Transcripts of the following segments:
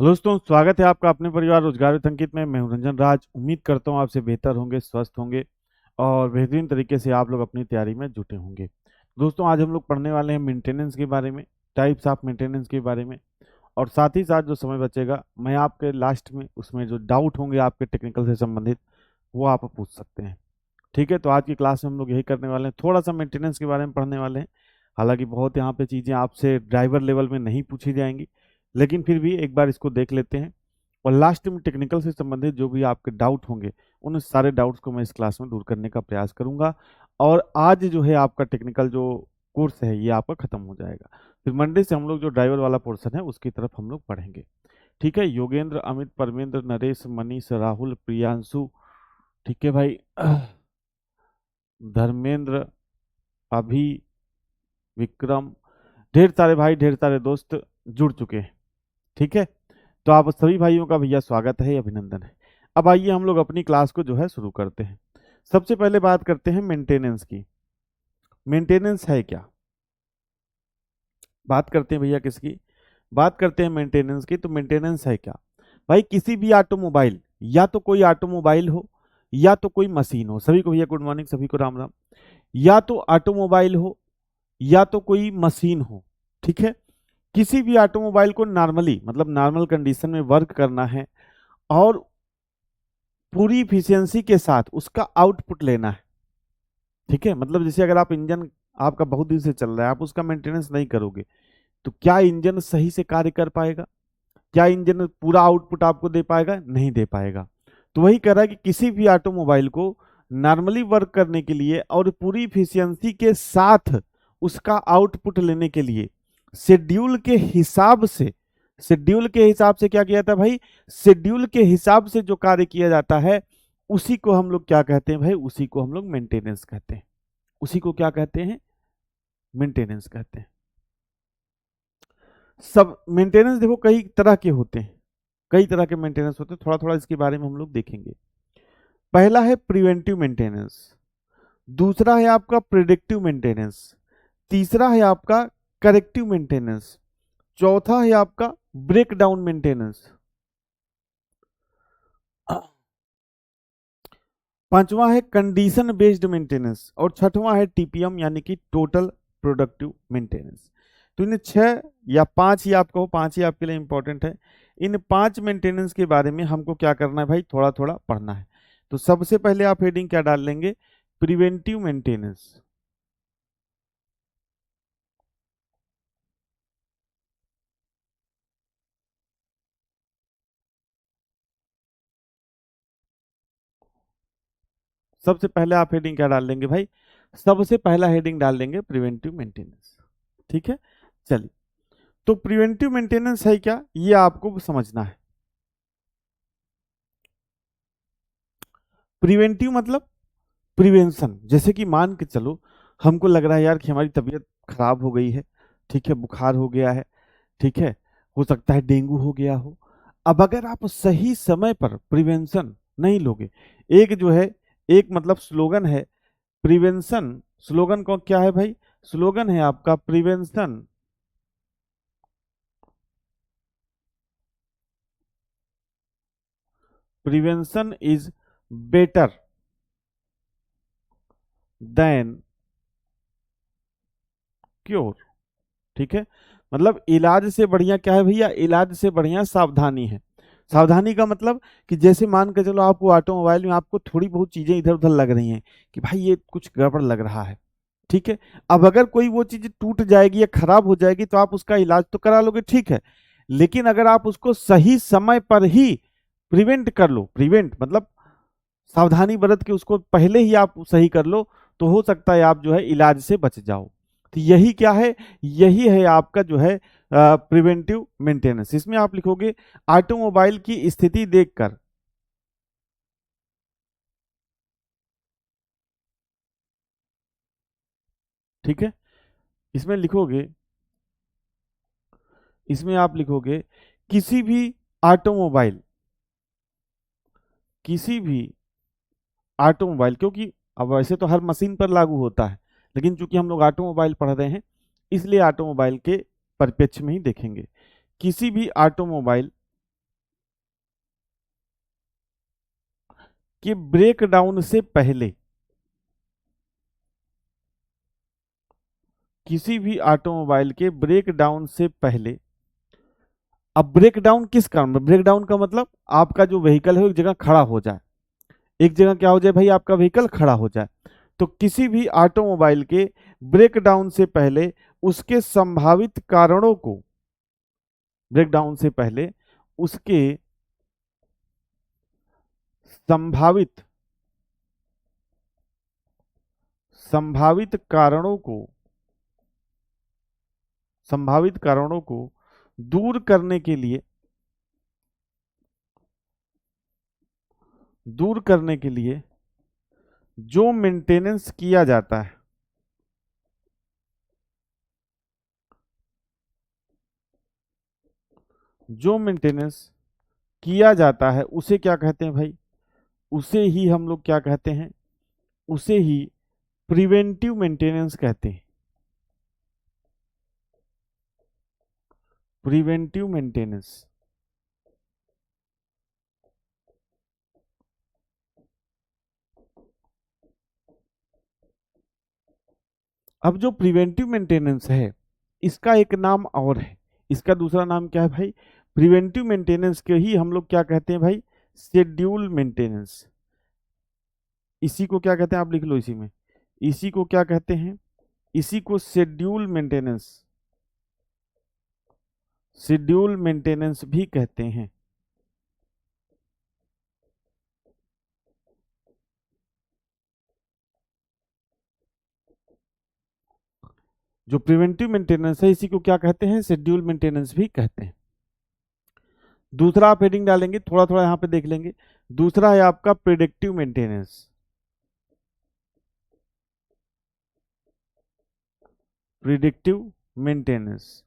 दोस्तों, स्वागत है आपका अपने परिवार रोजगार विद अंकित में। मैं हूं रंजन राज। उम्मीद करता हूं आपसे बेहतर होंगे, स्वस्थ होंगे और बेहतरीन तरीके से आप लोग अपनी तैयारी में जुटे होंगे। दोस्तों, आज हम लोग पढ़ने वाले हैं मेंटेनेंस के बारे में, टाइप्स ऑफ मेंटेनेंस के बारे में। और साथ ही साथ जो समय बचेगा, मैं आपके लास्ट में उसमें जो डाउट होंगे आपके टेक्निकल से संबंधित, वो आप पूछ सकते हैं। ठीक है, तो आज की क्लास में हम लोग यही करने वाले हैं, थोड़ा सा मेंटेनेंस के बारे में पढ़ने वाले हैं। हालांकि बहुत यहाँ पे चीज़ें आपसे ड्राइवर लेवल में नहीं पूछी जाएंगी, लेकिन फिर भी एक बार इसको देख लेते हैं। और लास्ट में टेक्निकल से संबंधित जो भी आपके डाउट होंगे, उन सारे डाउट्स को मैं इस क्लास में दूर करने का प्रयास करूंगा। और आज जो है आपका टेक्निकल जो कोर्स है ये आपका खत्म हो जाएगा। फिर मंडे से हम लोग जो ड्राइवर वाला पोर्शन है उसकी तरफ हम लोग पढ़ेंगे। ठीक है, योगेंद्र, अमित, परमेंद्र, नरेश, मनीष, राहुल, प्रियांशु, ठीक है भाई, धर्मेंद्र, अभी, विक्रम, ढेर सारे भाई, ढेर सारे दोस्त जुड़ चुके हैं। ठीक है, तो आप सभी भाइयों का भैया स्वागत है, अभिनंदन है। अब आइए हम लोग अपनी क्लास को जो है शुरू करते हैं। सबसे पहले बात करते हैं मेंटेनेंस की। मेंटेनेंस है क्या? बात करते हैं भैया किसकी? बात करते हैं मेंटेनेंस की। तो मेंटेनेंस है क्या भाई? किसी भी ऑटोमोबाइल, या तो कोई ऑटोमोबाइल हो या तो कोई मशीन हो। सभी को भैया गुड मॉर्निंग, सभी को राम राम। या तो ऑटोमोबाइल हो या तो कोई मशीन हो। ठीक है, किसी भी ऑटोमोबाइल को नॉर्मली, मतलब नॉर्मल कंडीशन में वर्क करना है और पूरी इफिशियंसी के साथ उसका आउटपुट लेना है। ठीक है, मतलब जैसे अगर आप इंजन आपका बहुत दिन से चल रहा है, आप उसका मेंटेनेंस नहीं करोगे तो क्या इंजन सही से कार्य कर पाएगा? क्या इंजन पूरा आउटपुट आपको दे पाएगा? नहीं दे पाएगा। तो वही कह रहा है कि किसी भी ऑटोमोबाइल को नॉर्मली वर्क करने के लिए और पूरी इफिशियंसी के साथ उसका आउटपुट लेने के लिए शेड्यूल के हिसाब से, शेड्यूल के हिसाब से क्या किया था भाई? शेड्यूल के हिसाब से जो कार्य किया जाता है उसी को हम लोग क्या कहते हैं भाई? उसी को हम लोग मेंटेनेंस कहते हैं। उसी को क्या कहते हैं? मेंटेनेंस कहते हैं। सब मेंटेनेंस देखो कई तरह के होते हैं, कई तरह के मेंटेनेंस होते हैं। थोड़ा थोड़ा इसके बारे में हम लोग देखेंगे। पहला है प्रिवेंटिव मेंटेनेंस, दूसरा है आपका प्रिडिक्टिव मेंटेनेंस, तीसरा है आपका करेक्टिव मेंटेनेंस, चौथा है आपका ब्रेक डाउन मेंटेनेंस, पांचवा है कंडीशन बेस्ड मेंटेनेंस और छठवां है टीपीएम यानी कि टोटल प्रोडक्टिव मेंटेनेंस। तो इन छह या पांच ही आप कहो, पांच ही आपके लिए इंपॉर्टेंट है। इन पांच मेंटेनेंस के बारे में हमको क्या करना है भाई? थोड़ा थोड़ा पढ़ना है। तो सबसे पहले आप हेडिंग क्या डाल लेंगे? Preventive maintenance. सबसे पहले आप हेडिंग क्या डाल लेंगे भाई? सबसे पहला हेडिंग डाल लेंगे प्रिवेंटिव मेंटेनेंस। ठीक है, चलिए। तो प्रिवेंटिव मेंटेनेंस है क्या, ये आपको समझना है। प्रिवेंटिव मतलब प्रिवेंशन। जैसे कि मान के चलो हमको लग रहा है यार कि हमारी तबीयत खराब हो गई है, ठीक है, बुखार हो गया है, ठीक है, हो सकता है डेंगू हो गया हो। अब अगर आप सही समय पर प्रिवेंशन नहीं लोगे, एक जो है, एक मतलब स्लोगन है प्रिवेंशन। स्लोगन को क्या है भाई? स्लोगन है आपका prevention prevention is better than cure. ठीक है, मतलब इलाज से बढ़िया क्या है भैया? इलाज से बढ़िया सावधानी है। सावधानी का मतलब कि जैसे मान के चलो आपको ऑटोमोबाइल में आपको थोड़ी बहुत चीजें इधर उधर लग रही हैं कि भाई ये कुछ गड़बड़ लग रहा है। ठीक है, अब अगर कोई वो चीज टूट जाएगी या खराब हो जाएगी तो आप उसका इलाज तो करा लोगे, ठीक है, लेकिन अगर आप उसको सही समय पर ही प्रिवेंट कर लो, प्रिवेंट मतलब सावधानी बरत के उसको पहले ही आप सही कर लो, तो हो सकता है आप जो है इलाज से बच जाओ। तो यही क्या है? यही है आपका जो है प्रिवेंटिव मेंटेनेंस। इसमें आप लिखोगे ऑटोमोबाइल की स्थिति देखकर, ठीक है, इसमें लिखोगे, इसमें आप लिखोगे किसी भी ऑटोमोबाइल, किसी भी ऑटोमोबाइल, क्योंकि अब वैसे तो हर मशीन पर लागू होता है, लेकिन चूंकि हम लोग ऑटोमोबाइल पढ़ रहे हैं इसलिए ऑटोमोबाइल के परिप्रेक्ष्य में ही देखेंगे। किसी भी ऑटोमोबाइल कि ब्रेक डाउन से पहले, किसी भी ऑटोमोबाइल के ब्रेक डाउन से पहले, अब ब्रेक डाउन किस कारण, ब्रेक डाउन का मतलब आपका जो व्हीकल है वो एक जगह खड़ा हो जाए, एक जगह क्या हो जाए भाई, आपका व्हीकल खड़ा हो जाए। तो किसी भी ऑटोमोबाइल के ब्रेक डाउन से पहले उसके संभावित कारणों को, ब्रेक डाउन से पहले उसके संभावित संभावित कारणों को संभावित कारणों को दूर करने के लिए, दूर करने के लिए जो मेंटेनेंस किया जाता है, जो मेंटेनेंस किया जाता है उसे क्या कहते हैं भाई, उसे ही हम लोग क्या कहते हैं, उसे ही प्रिवेंटिव मेंटेनेंस कहते हैं। Preventive maintenance. अब जो प्रिवेंटिव मेंटेनेंस है इसका एक नाम और है, इसका दूसरा नाम क्या है भाई, प्रिवेंटिव मेंटेनेंस के ही हम लोग क्या कहते हैं भाई, शेड्यूल मेंटेनेंस। इसी को क्या कहते हैं, आप लिख लो इसी में, इसी को क्या कहते हैं, इसी को शेड्यूल मेंटेनेंस, शेड्यूल मेंटेनेंस भी कहते हैं। जो प्रिवेंटिव मेंटेनेंस है इसी को क्या कहते हैं, शेड्यूल मेंटेनेंस भी कहते हैं। दूसरा आप हेडिंग डालेंगे, थोड़ा थोड़ा यहां पे देख लेंगे। दूसरा है आपका प्रिडिक्टिव मेंटेनेंस। प्रिडिक्टिव मेंटेनेंस,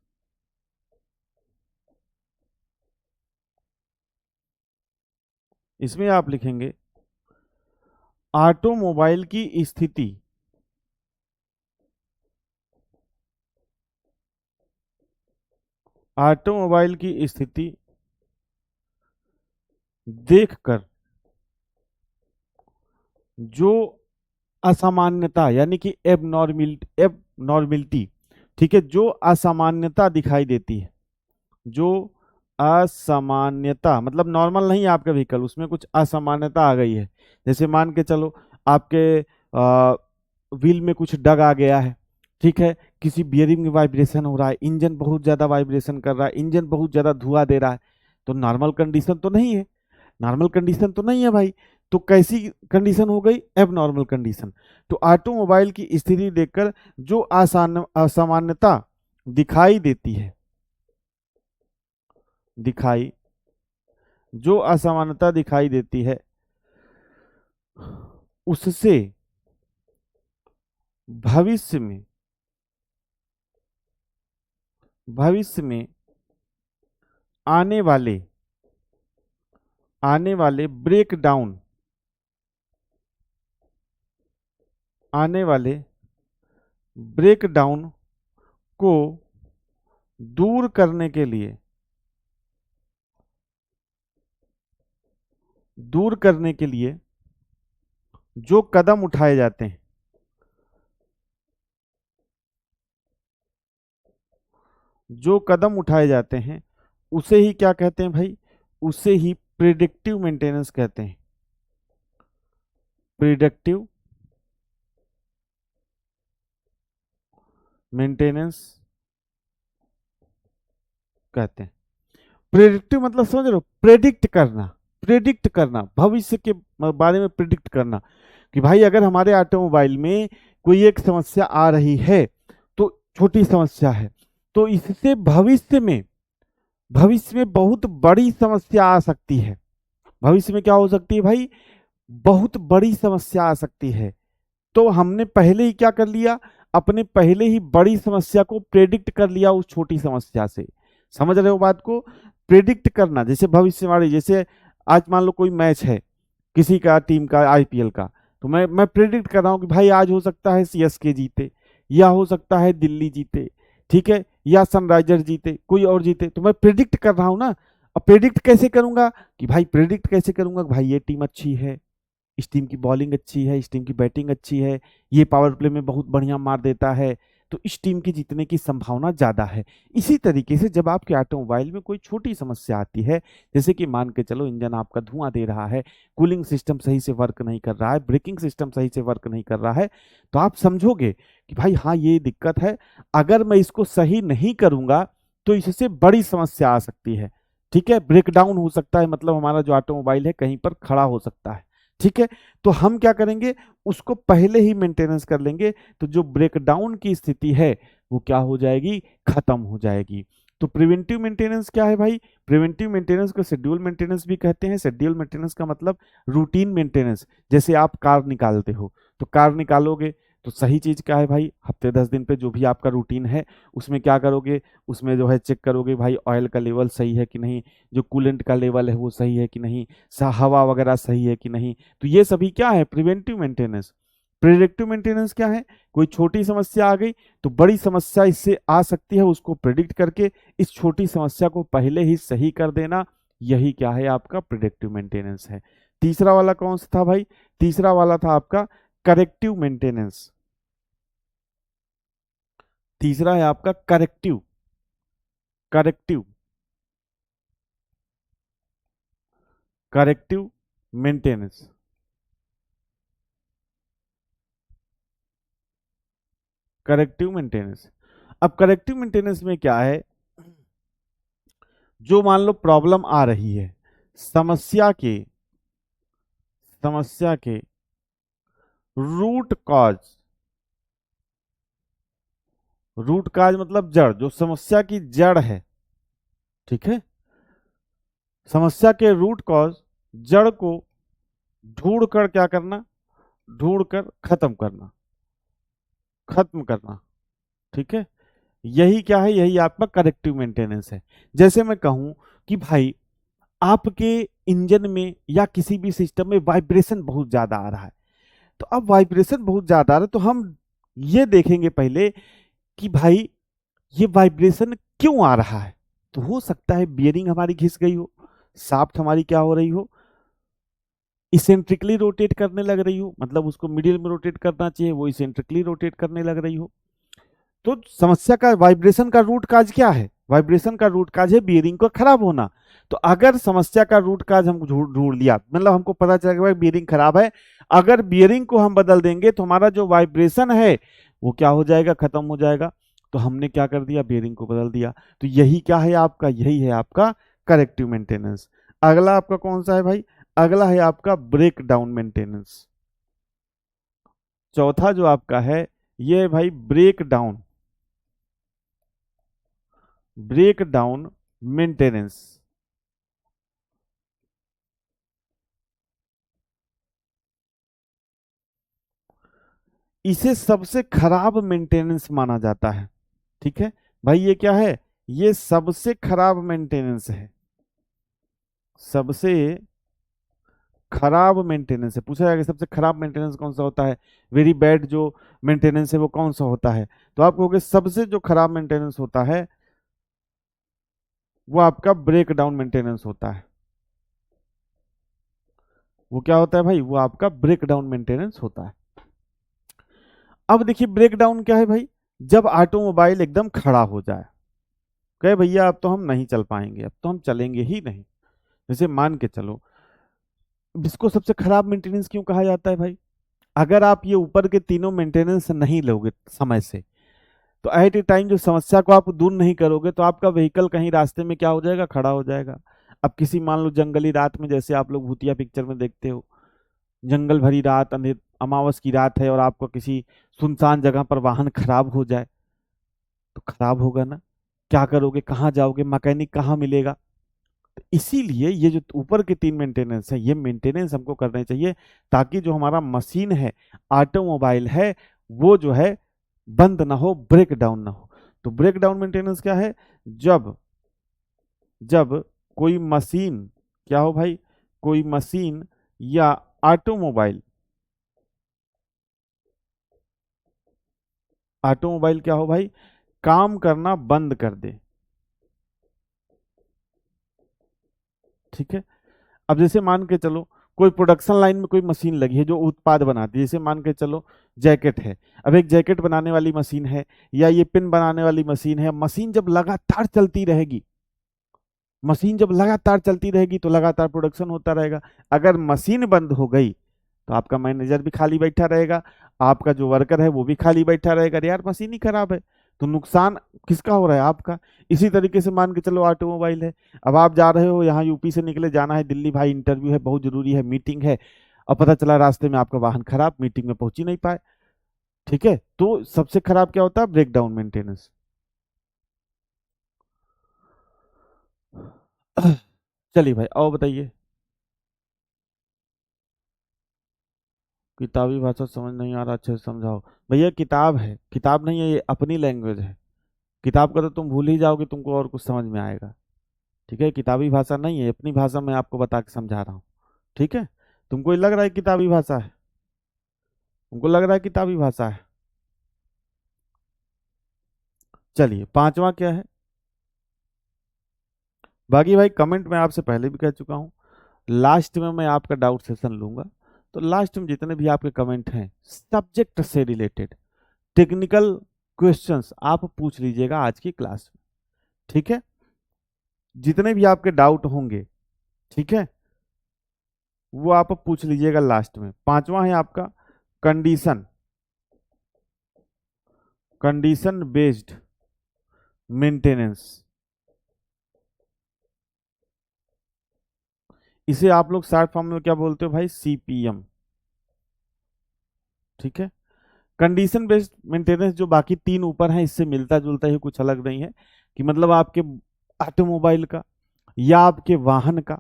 इसमें आप लिखेंगे ऑटोमोबाइल की स्थिति, ऑटोमोबाइल की स्थिति देखकर जो असामान्यता यानी कि एबनॉर्मिलिटी, ठीक है, जो असामान्यता दिखाई देती है, जो असामान्यता मतलब नॉर्मल नहीं है आपका व्हीकल, उसमें कुछ असामान्यता आ गई है। जैसे मान के चलो आपके व्हील में कुछ डग आ गया है, ठीक है, किसी बियरिंग में वाइब्रेशन हो रहा है, इंजन बहुत ज्यादा वाइब्रेशन कर रहा है, इंजन बहुत ज्यादा धुआं दे रहा है, तो नॉर्मल कंडीशन तो नहीं है, नॉर्मल कंडीशन तो नहीं है भाई। तो कैसी कंडीशन हो गई, एबनॉर्मल कंडीशन। तो ऑटोमोबाइल की स्थिति देखकर जो असामान्यता दिखाई देती है, दिखाई जो असमानता दिखाई देती है उससे भविष्य में, भविष्य में आने वाले, आने वाले ब्रेक डाउन, आने वाले ब्रेक डाउन को दूर करने के लिए, दूर करने के लिए जो कदम उठाए जाते हैं, जो कदम उठाए जाते हैं उसे ही क्या कहते हैं भाई, उसे ही प्रिडिक्टिव मेंटेनेंस कहते हैं। प्रिडिक्टिव मेंटेनेंस कहते हैं। प्रेडिक्टिव मतलब समझ रहे हो, प्रेडिक्ट करना, प्रेडिक्ट करना, भविष्य के बारे में प्रेडिक्ट करना कि भाई अगर हमारे ऑटोमोबाइल में कोई एक समस्या आ रही है, तो छोटी समस्या है, तो इससे भविष्य में बहुत बड़ी समस्या आ सकती है। भविष्य में क्या हो सकती है भाई, बहुत बड़ी समस्या आ सकती है। तो हमने पहले ही क्या कर लिया, अपने पहले ही बड़ी समस्या को प्रेडिक्ट कर लिया उस छोटी समस्या से। समझ रहे हो बात को, प्रेडिक्ट करना, जैसे भविष्यवाणी, जैसे आज मान लो कोई मैच है किसी का टीम का, आईपीएल का, तो मैं प्रेडिक्ट कर रहा हूं कि भाई आज हो सकता है सीएसके जीते, या हो सकता है दिल्ली जीते, ठीक है, या सनराइजर जीते, कोई और जीते, तो मैं प्रेडिक्ट कर रहा हूं ना। अब प्रेडिक्ट कैसे करूंगा कि भाई, प्रेडिक्ट कैसे करूंगा कि भाई ये टीम अच्छी है, इस टीम की बॉलिंग अच्छी है, इस टीम की बैटिंग अच्छी है, ये पावर प्ले में बहुत बढ़िया मार देता है, तो इस टीम की जीतने की संभावना ज्यादा है। इसी तरीके से जब आपके ऑटोमोबाइल में कोई छोटी समस्या आती है, जैसे कि मान के चलो इंजन आपका धुआं दे रहा है, कूलिंग सिस्टम सही से वर्क नहीं कर रहा है, ब्रेकिंग सिस्टम सही से वर्क नहीं कर रहा है, तो आप समझोगे कि भाई हाँ ये दिक्कत है, अगर मैं इसको सही नहीं करूंगा तो इससे बड़ी समस्या आ सकती है। ठीक है, ब्रेकडाउन हो सकता है, मतलब हमारा जो ऑटोमोबाइल है कहीं पर खड़ा हो सकता है। ठीक है, तो हम क्या करेंगे, उसको पहले ही मेंटेनेंस कर लेंगे, तो जो ब्रेकडाउन की स्थिति है वो क्या हो जाएगी, खत्म हो जाएगी। तो प्रिवेंटिव मेंटेनेंस क्या है भाई, प्रिवेंटिव मेंटेनेंस को शेड्यूल मेंटेनेंस भी कहते हैं। शेड्यूल मेंटेनेंस का मतलब रूटीन मेंटेनेंस। जैसे आप कार निकालते हो, तो कार निकालोगे तो सही चीज क्या है भाई, हफ्ते 10 दिन पे जो भी आपका रूटीन है उसमें क्या करोगे, उसमें जो है चेक करोगे भाई ऑयल का लेवल सही है कि नहीं, जो कूलेंट का लेवल है वो सही है कि नहीं, हवा वगैरह सही है कि नहीं। तो ये सभी क्या है, प्रिवेंटिव मेंटेनेंस। प्रिडिक्टिव मेंटेनेंस क्या है, कोई छोटी समस्या आ गई तो बड़ी समस्या इससे आ सकती है, उसको प्रिडिक्ट करके इस छोटी समस्या को पहले ही सही कर देना, यही क्या है आपका प्रिडिक्टिव मेंटेनेंस है। तीसरा वाला कौन सा था भाई, तीसरा वाला था आपका करेक्टिव मेंटेनेंस। तीसरा है आपका corrective, corrective, corrective maintenance. Corrective maintenance, अब करेक्टिव मेंटेनेंस में क्या है, जो मान लो प्रॉब्लम आ रही है, समस्या के, समस्या के रूट कॉज, रूट काज मतलब जड़, जो समस्या की जड़ है। ठीक है, समस्या के रूट कॉज, जड़ को ढूंढ कर क्या करना, ढूंढ कर खत्म करना, खत्म करना। ठीक है, यही क्या है, यही आपका करेक्टिव मेंटेनेंस है। जैसे मैं कहूं कि भाई आपके इंजन में या किसी भी सिस्टम में वाइब्रेशन बहुत ज्यादा आ रहा है, तो अब वाइब्रेशन बहुत ज्यादा आ रहा है तो हम ये देखेंगे पहले कि भाई ये वाइब्रेशन क्यों आ रहा है। तो हो सकता है बियरिंग हमारी घिस गई हो, शाफ्ट हमारी क्या हो रही हो, इसेंट्रिकली रोटेट करने लग रही हो, मतलब उसको मिडिल में रोटेट करना चाहिए, वो इसेंट्रिकली रोटेट करने लग रही हो। तो समस्या का, वाइब्रेशन का रूट काज क्या है, वाइब्रेशन का रूट काज है बियरिंग का खराब होना। तो अगर समस्या का रूट काज हम ढूंढ लिया, मतलब हमको पता चला कि भाई बियरिंग खराब है, अगर बियरिंग को हम बदल देंगे तो हमारा जो वाइब्रेशन है वो क्या हो जाएगा, खत्म हो जाएगा। तो हमने क्या कर दिया, बियरिंग को बदल दिया। तो यही क्या है आपका, यही है आपका करेक्टिव मेंटेनेंस। अगला आपका कौन सा है भाई, अगला है आपका ब्रेक डाउन मेंटेनेंस। चौथा जो आपका है ये है भाई breakdown, breakdown maintenance. इसे सबसे खराब मेंटेनेंस माना जाता है। ठीक है भाई, ये क्या है, ये सबसे खराब मेंटेनेंस है, सबसे खराब मेंटेनेंस है। पूछा जाएगा सबसे खराब मेंटेनेंस कौन सा होता है, वेरी बैड जो मेंटेनेंस है वो कौन सा होता है, तो आप कहोगे सबसे जो खराब मेंटेनेंस होता है वो आपका ब्रेक डाउन मेंटेनेंस होता है। वो क्या होता है भाई, वो आपका ब्रेक डाउन मेंटेनेंस होता है। अब देखिए ब्रेक डाउन क्या है भाई, जब ऑटोमोबाइल एकदम खड़ा हो जाए, कहे भैया अब तो हम नहीं चल पाएंगे, अब तो हम चलेंगे ही नहीं, जैसे मान के चलो, इसको सबसे खराब मेंटेनेंस क्यों कहा जाता है भाई, अगर आप ये ऊपर के तीनों मेंटेनेंस नहीं लोगे समय से, तो एट ए टाइम जो समस्या को आप दूर नहीं करोगे तो आपका व्हीकल कहीं रास्ते में क्या हो जाएगा, खड़ा हो जाएगा। अब किसी मान लो जंगली रात में, जैसे आप लोग भूतिया पिक्चर में देखते हो, जंगल भरी रात, अंधेर अमावस की रात है और आपको किसी सुनसान जगह पर वाहन खराब हो जाए, तो खराब होगा ना, क्या करोगे, कहाँ जाओगे, मैकेनिक कहाँ मिलेगा। तो इसीलिए ये जो ऊपर के तीन मेंटेनेंस है, ये मेंटेनेंस हमको करने चाहिए, ताकि जो हमारा मशीन है, ऑटोमोबाइल है, वो जो है बंद ना हो, ब्रेक डाउन ना हो। तो ब्रेक डाउन मेंटेनेंस क्या है, जब जब कोई मशीन क्या हो भाई, कोई मशीन या ऑटोमोबाइल, ऑटोमोबाइल क्या हो भाई, काम करना बंद कर दे। ठीक है, अब जैसे मान के चलो कोई प्रोडक्शन लाइन में कोई मशीन लगी है जो उत्पाद बनाती है, जैसे मान के चलो जैकेट है, अब एक जैकेट बनाने वाली मशीन है या ये पिन बनाने वाली मशीन है। मशीन जब लगातार चलती रहेगी, मशीन जब लगातार चलती रहेगी तो लगातार प्रोडक्शन होता रहेगा। अगर मशीन बंद हो गई तो आपका मैनेजर भी खाली बैठा रहेगा, आपका जो वर्कर है वो भी खाली बैठा रहेगा। अरे यार मशीन ही खराब है, तो नुकसान किसका हो रहा है? आपका। इसी तरीके से मान के चलो ऑटोमोबाइल है, अब आप जा रहे हो यहाँ यूपी से निकले, जाना है दिल्ली, भाई इंटरव्यू है, बहुत जरूरी है, मीटिंग है, और पता चला रास्ते में आपका वाहन खराब, मीटिंग में पहुंच ही नहीं पाए। ठीक है, तो सबसे खराब क्या होता है? Breakdown maintenance. चलिए भाई और बताइए। किताबी भाषा समझ नहीं आ रहा, अच्छे से समझाओ। भैया किताब है, किताब नहीं है, ये अपनी लैंग्वेज है। किताब का तो तुम भूल ही जाओगे, तुमको और कुछ समझ में आएगा। ठीक है, किताबी भाषा नहीं है, अपनी भाषा मैं आपको बता के समझा रहा हूँ। ठीक है, तुमको ये लग रहा है किताबी भाषा है? तुमको लग रहा है किताबी भाषा है? चलिए पांचवा क्या है? बाकी भाई कमेंट में आपसे पहले भी कह चुका हूँ, लास्ट में मैं आपका डाउट सेशन लूंगा। तो लास्ट में जितने भी आपके कमेंट हैं सब्जेक्ट से रिलेटेड, टेक्निकल क्वेश्चंस आप पूछ लीजिएगा आज की क्लास में। ठीक है, जितने भी आपके डाउट होंगे, ठीक है, वो आप पूछ लीजिएगा लास्ट में। पांचवा है आपका कंडीशन, कंडीशन बेस्ड मेंटेनेंस। इसे आप लोग शॉर्ट फॉर्म में क्या बोलते हो भाई? सीपीएम। ठीक है, कंडीशन बेस्ड मेंटेनेंस जो बाकी तीन ऊपर हैं इससे मिलता जुलता ही, कुछ अलग नहीं है। कि मतलब आपके ऑटोमोबाइल का या आपके वाहन का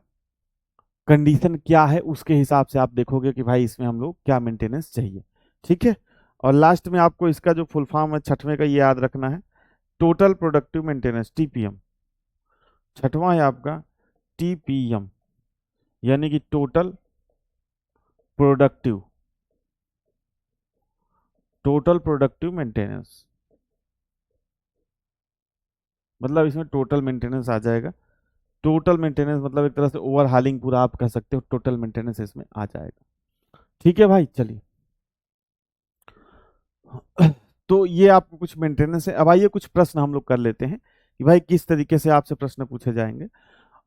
कंडीशन क्या है, उसके हिसाब से आप देखोगे कि भाई इसमें हम लोग क्या मेंटेनेंस चाहिए। ठीक है, और लास्ट में आपको इसका जो फुल फॉर्म है छठवें का, ये याद रखना है, टोटल प्रोडक्टिव मेंटेनेंस, टीपीएम। छठवां है आपका टीपीएम, यानी कि total productive, total productive maintenance. मतलब इसमें टोटल मेंटेनेंस आ जाएगा। टोटल मेंटेनेंस मतलब एक तरह से ओवरहालिंग पूरा आप कह सकते हो, टोटल मेंटेनेंस इसमें आ जाएगा। ठीक है भाई, चलिए। तो ये आपको कुछ मेंटेनेंस है। अब आइए कुछ प्रश्न हम लोग कर लेते हैं कि भाई किस तरीके से आपसे प्रश्न पूछे जाएंगे।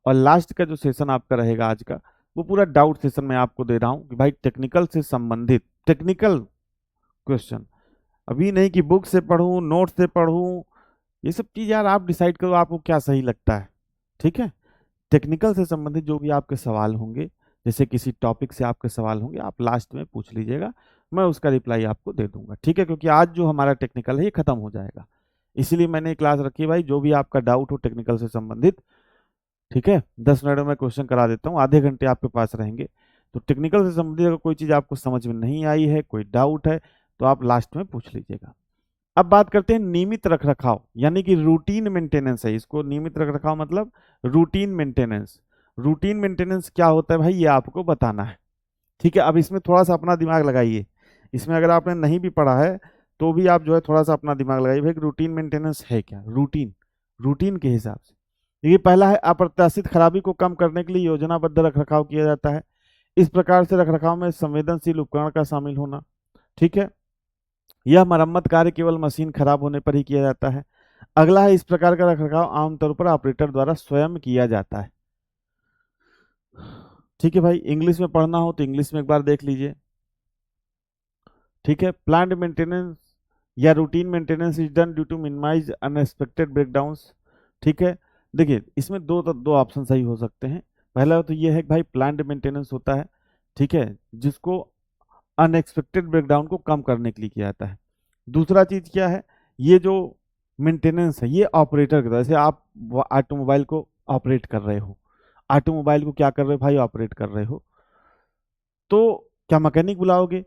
और लास्ट का जो सेशन आपका रहेगा आज का, वो पूरा डाउट सेशन मैं आपको दे रहा हूँ कि भाई टेक्निकल से संबंधित टेक्निकल क्वेश्चन, अभी नहीं कि बुक से पढ़ूं, नोट से पढ़ूं, ये सब चीज यार आप डिसाइड करो आपको क्या सही लगता है। ठीक है, टेक्निकल से संबंधित जो भी आपके सवाल होंगे, जैसे किसी टॉपिक से आपके सवाल होंगे, आप लास्ट में पूछ लीजिएगा, मैं उसका रिप्लाई आपको दे दूंगा। ठीक है, क्योंकि आज जो हमारा टेक्निकल है ये खत्म हो जाएगा, इसीलिए मैंने क्लास रखी है भाई। जो भी आपका डाउट हो टेक्निकल से संबंधित, ठीक है, 10 मिनट में क्वेश्चन करा देता हूँ, आधे घंटे आपके पास रहेंगे। तो टेक्निकल से संबंधित अगर कोई चीज़ आपको समझ में नहीं आई है, कोई डाउट है, तो आप लास्ट में पूछ लीजिएगा। अब बात करते हैं नियमित रखरखाव, यानी कि रूटीन मेंटेनेंस है इसको। नियमित रखरखाव मतलब रूटीन मेंटेनेंस। रूटीन मेंटेनेंस क्या होता है भाई, ये आपको बताना है। ठीक है, अब इसमें थोड़ा सा अपना दिमाग लगाइए। इसमें अगर आपने नहीं भी पढ़ा है तो भी आप जो है थोड़ा सा अपना दिमाग लगाइए भाई, रूटीन मेंटेनेंस है क्या। रूटीन, रूटीन के हिसाब से ये पहला है, अप्रत्याशित खराबी को कम करने के लिए योजनाबद्ध रखरखाव किया जाता है। इस प्रकार से रखरखाव में संवेदनशील उपकरण का शामिल होना। ठीक है, यह मरम्मत कार्य केवल मशीन खराब होने पर ही किया जाता है। अगला है, इस प्रकार का रखरखाव आमतौर पर ऑपरेटर द्वारा स्वयं किया जाता है। ठीक है भाई, इंग्लिश में पढ़ना हो तो इंग्लिश में एक बार देख लीजिए। ठीक है, प्लांट मेंटेनेंस या routine maintenance is done due to minimise unexpected breakdowns. ठीक है, देखिए इसमें दो ऑप्शन सही हो सकते हैं। पहला तो ये है कि भाई प्लांट मेंटेनेंस होता है, ठीक है, जिसको अनएक्सपेक्टेड ब्रेकडाउन को कम करने के लिए किया जाता है। दूसरा चीज क्या है, ये जो मेंटेनेंस है ये ऑपरेटर की तरह से, आप ऑटोमोबाइल को ऑपरेट कर रहे हो, ऑटोमोबाइल को क्या कर रहे हो भाई, ऑपरेट कर रहे हो, तो क्या मैकेनिक बुलाओगे?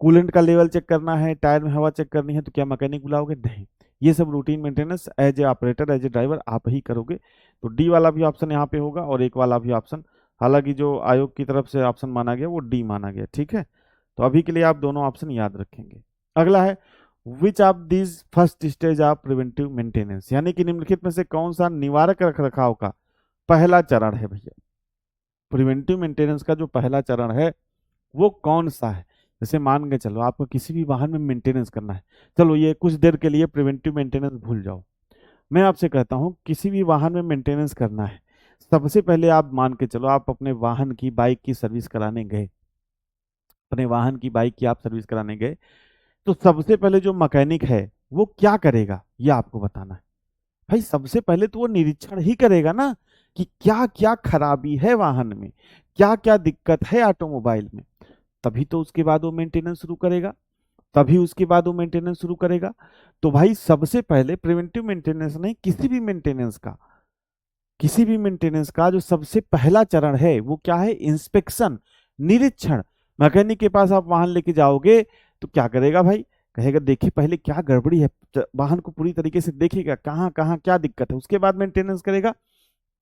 कूलेंट का लेवल चेक करना है, टायर में हवा चेक करनी है, तो क्या मैकेनिक बुलाओगे? नहीं। ये सब routine maintenance as a operator, as a driver आप ही करोगे। तो डी वाला भी ऑप्शन यहाँ पे होगा और एक वाला भी ऑप्शन, हालांकि जो आयोग की तरफ से ऑप्शन माना गया वो डी माना गया। ठीक है, तो अभी के लिए आप दोनों ऑप्शन याद रखेंगे। अगला है, which of this first stage of preventive maintenance, यानी कि निम्नलिखित में से कौन सा निवारक रख रखाव का पहला चरण है भैया। प्रिवेंटिव मेंटेनेंस का जो पहला चरण है वो कौन सा है। जैसे मान के चलो आपको किसी भी वाहन में मेंटेनेंस करना है, चलो ये कुछ देर के लिए प्रिवेंटिव मेंटेनेंस भूल जाओ, मैं आपसे कहता हूँ किसी भी वाहन में मेंटेनेंस करना है, सबसे पहले आप मान के चलो आप अपने वाहन की बाइक की सर्विस कराने गए, अपने वाहन की बाइक की आप सर्विस कराने गए, तो सबसे पहले जो मैकेनिक है वो क्या करेगा ये आपको बताना है। भाई सबसे पहले तो वो निरीक्षण ही करेगा ना कि क्या क्या खराबी है वाहन में, क्या क्या दिक्कत है ऑटोमोबाइल में, तभी तो उसके बाद वो मेंटेनेंस शुरू करेगा, तभी उसके बाद वो मेंटेनेंस शुरू करेगा। तो भाई सबसे पहले प्रिवेंटिव मेंटेनेंस नहीं, किसी भी मेंटेनेंस का जो सबसे पहला चरण है वो क्या है, इंस्पेक्शन, निरीक्षण। मैकेनिक के पास आप वाहन लेके जाओगे तो क्या करेगा भाई, कहेगा देखिए पहले क्या गड़बड़ी है, वाहन को पूरी तरीके से देखेगा कहाँ कहाँ क्या दिक्कत है, उसके बाद मेंटेनेंस करेगा।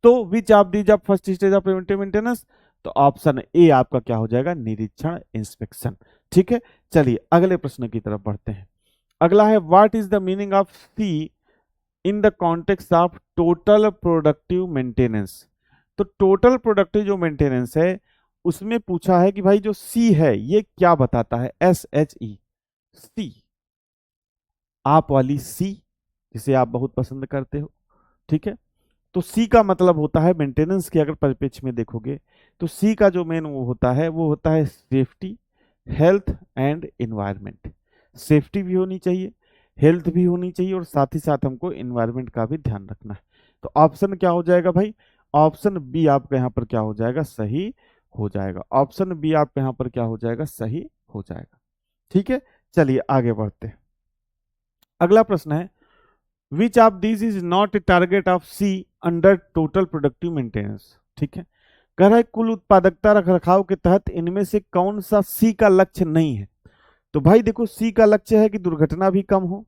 तो which of these of first stage of preventive maintenance, तो ऑप्शन ए आपका क्या हो जाएगा, निरीक्षण, इंस्पेक्शन। ठीक है, चलिए अगले प्रश्न की तरफ बढ़ते हैं। अगला है what is the meaning of C in the context of total productive maintenance. तो टोटल प्रोडक्टिव जो मेंटेनेंस है उसमें पूछा है कि भाई जो सी है ये क्या बताता है, SHE, सी, आप वाली सी जिसे आप बहुत पसंद करते हो। ठीक है, तो सी का मतलब होता है मेंटेनेंस के अगर परिप्रेक्ष्य में देखोगे तो सी का जो मेन वो होता है safety, health and environment. Safety भी होनी चाहिए, हेल्थ भी होनी चाहिए और साथ ही साथ हमको एनवायरनमेंट का भी ध्यान रखना है। तो ऑप्शन क्या हो जाएगा भाई, ऑप्शन बी आपका यहाँ पर क्या हो जाएगा, सही हो जाएगा। ऑप्शन बी आपका यहाँ पर क्या हो जाएगा, सही हो जाएगा। ठीक है, चलिए आगे बढ़ते हैं। अगला प्रश्न है which of this is not a target of C under total productive maintenance. ठीक है, कह रहा है कुल उत्पादकता रख रखाव के तहत इनमें से कौन सा सी का लक्ष्य नहीं है। तो भाई देखो सी का लक्ष्य है कि दुर्घटना भी कम हो,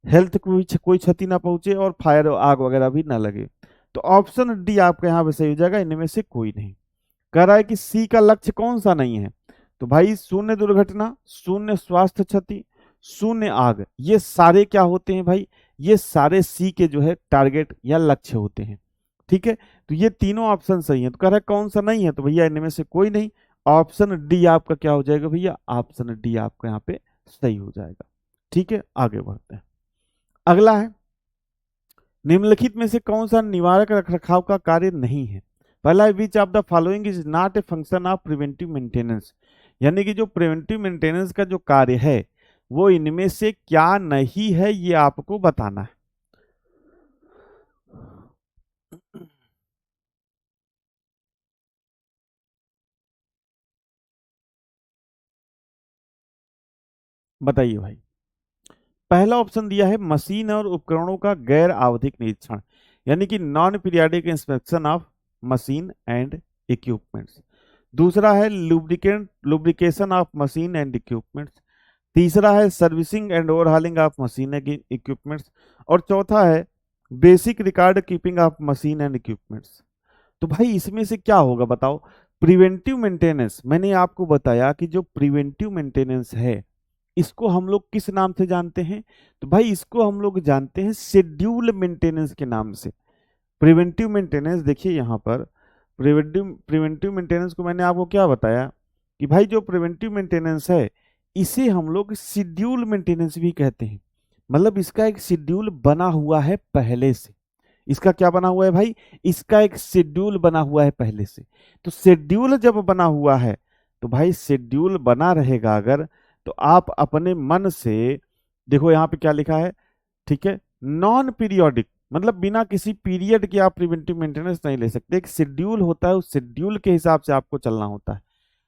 हेल्थ को भी कोई क्षति ना पहुंचे और फायर आग वगैरह भी ना लगे। तो ऑप्शन डी आपका यहाँ पे सही हो जाएगा, इनमें से कोई नहीं। कह रहा है कि सी का लक्ष्य कौन सा नहीं है, तो भाई शून्य दुर्घटना, शून्य स्वास्थ्य क्षति, शून्य आग, ये सारे क्या होते हैं भाई, ये सारे सी के जो है टारगेट या लक्ष्य होते हैं। ठीक है, तो ये तीनों ऑप्शन सही है। तो कह रहा है कौन सा नहीं है, तो भैया इनमें से कोई नहीं, ऑप्शन डी आपका क्या हो जाएगा भैया, ऑप्शन डी आपका यहाँ पे सही हो जाएगा। ठीक है, आगे बढ़ते हैं। अगला है निम्नलिखित में से कौन सा निवारक रखरखाव का कार्य नहीं है। पहला है which of the following is not a function of preventive maintenance, यानी कि जो प्रिवेंटिव मेंटेनेंस का जो कार्य है वो इनमें से क्या नहीं है ये आपको बताना है। बताइए भाई। पहला ऑप्शन दिया है मशीन और उपकरणों का गैर आवधिक निरीक्षण, यानी कि non periodic inspection of machine and equipments. दूसरा है lubrication of machine and equipments. तीसरा है servicing and overhauling of machine and equipments. और चौथा है basic record keeping of machine and equipments. तो भाई इसमें से क्या होगा बताओ। प्रिवेंटिव मेंटेनेंस, मैंने आपको बताया कि जो प्रिवेंटिव मेंटेनेंस है इसको हम लोग किस नाम से जानते हैं, तो भाई इसको हम लोग जानते हैं शेड्यूल मेंटेनेंस के नाम से। प्रिवेंटिव मेंटेनेंस देखिए यहाँ पर, प्रिवेंटिव मेंटेनेंस को मैंने आपको क्या बताया कि भाई जो प्रिवेंटिव मेंटेनेंस है इसे हम लोग शेड्यूल मेंटेनेंस भी कहते हैं। मतलब इसका एक शेड्यूल बना हुआ है पहले से। इसका क्या बना हुआ है भाई, इसका एक शेड्यूल बना हुआ है पहले से। तो शेड्यूल जब बना हुआ है तो भाई शेड्यूल बना रहेगा अगर, तो आप अपने मन से देखो यहाँ पे क्या लिखा है। ठीक है, नॉन पीरियोडिक मतलब बिना किसी पीरियड के आप प्रिवेंटिव मेंटेनेंस नहीं ले सकते। एक शेड्यूल होता है, उस शेड्यूल के हिसाब से आपको चलना होता है।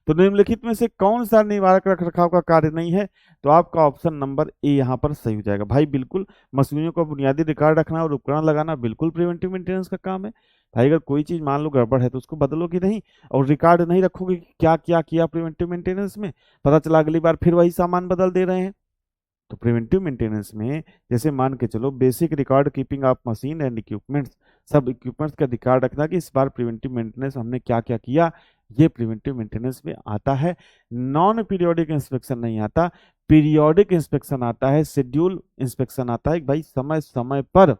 तो निम्नलिखित में से कौन सा निवारक रखरखाव का कार्य नहीं है, तो आपका ऑप्शन नंबर ए यहाँ पर सही हो जाएगा। भाई बिल्कुल, मशीनों का बुनियादी रिकॉर्ड रखना और उपकरण लगाना बिल्कुल प्रिवेंटिव मेंटेनेंस का काम है। भाई अगर कोई चीज मान लो गड़बड़ है तो उसको बदलोगे नहीं, और रिकॉर्ड नहीं रखोगे कि क्या क्या किया प्रिवेंटिव मेंटेनेंस में, पता चला अगली बार फिर वही सामान बदल दे रहे हैं। तो प्रिवेंटिव मेंटेनेंस में जैसे मान के चलो basic record keeping of machine and equipments, सब इक्विपमेंट्स का रिकॉर्ड रखना कि इस बार प्रिवेंटिव मेंटेनेंस हमने क्या क्या किया, ये प्रिवेंटिव मेंटेनेंस में आता है। नॉन पीरियोडिक इंस्पेक्शन नहीं आता, पीरियोडिक इंस्पेक्शन आता है, शेड्यूल इंस्पेक्शन आता है। भाई समय समय पर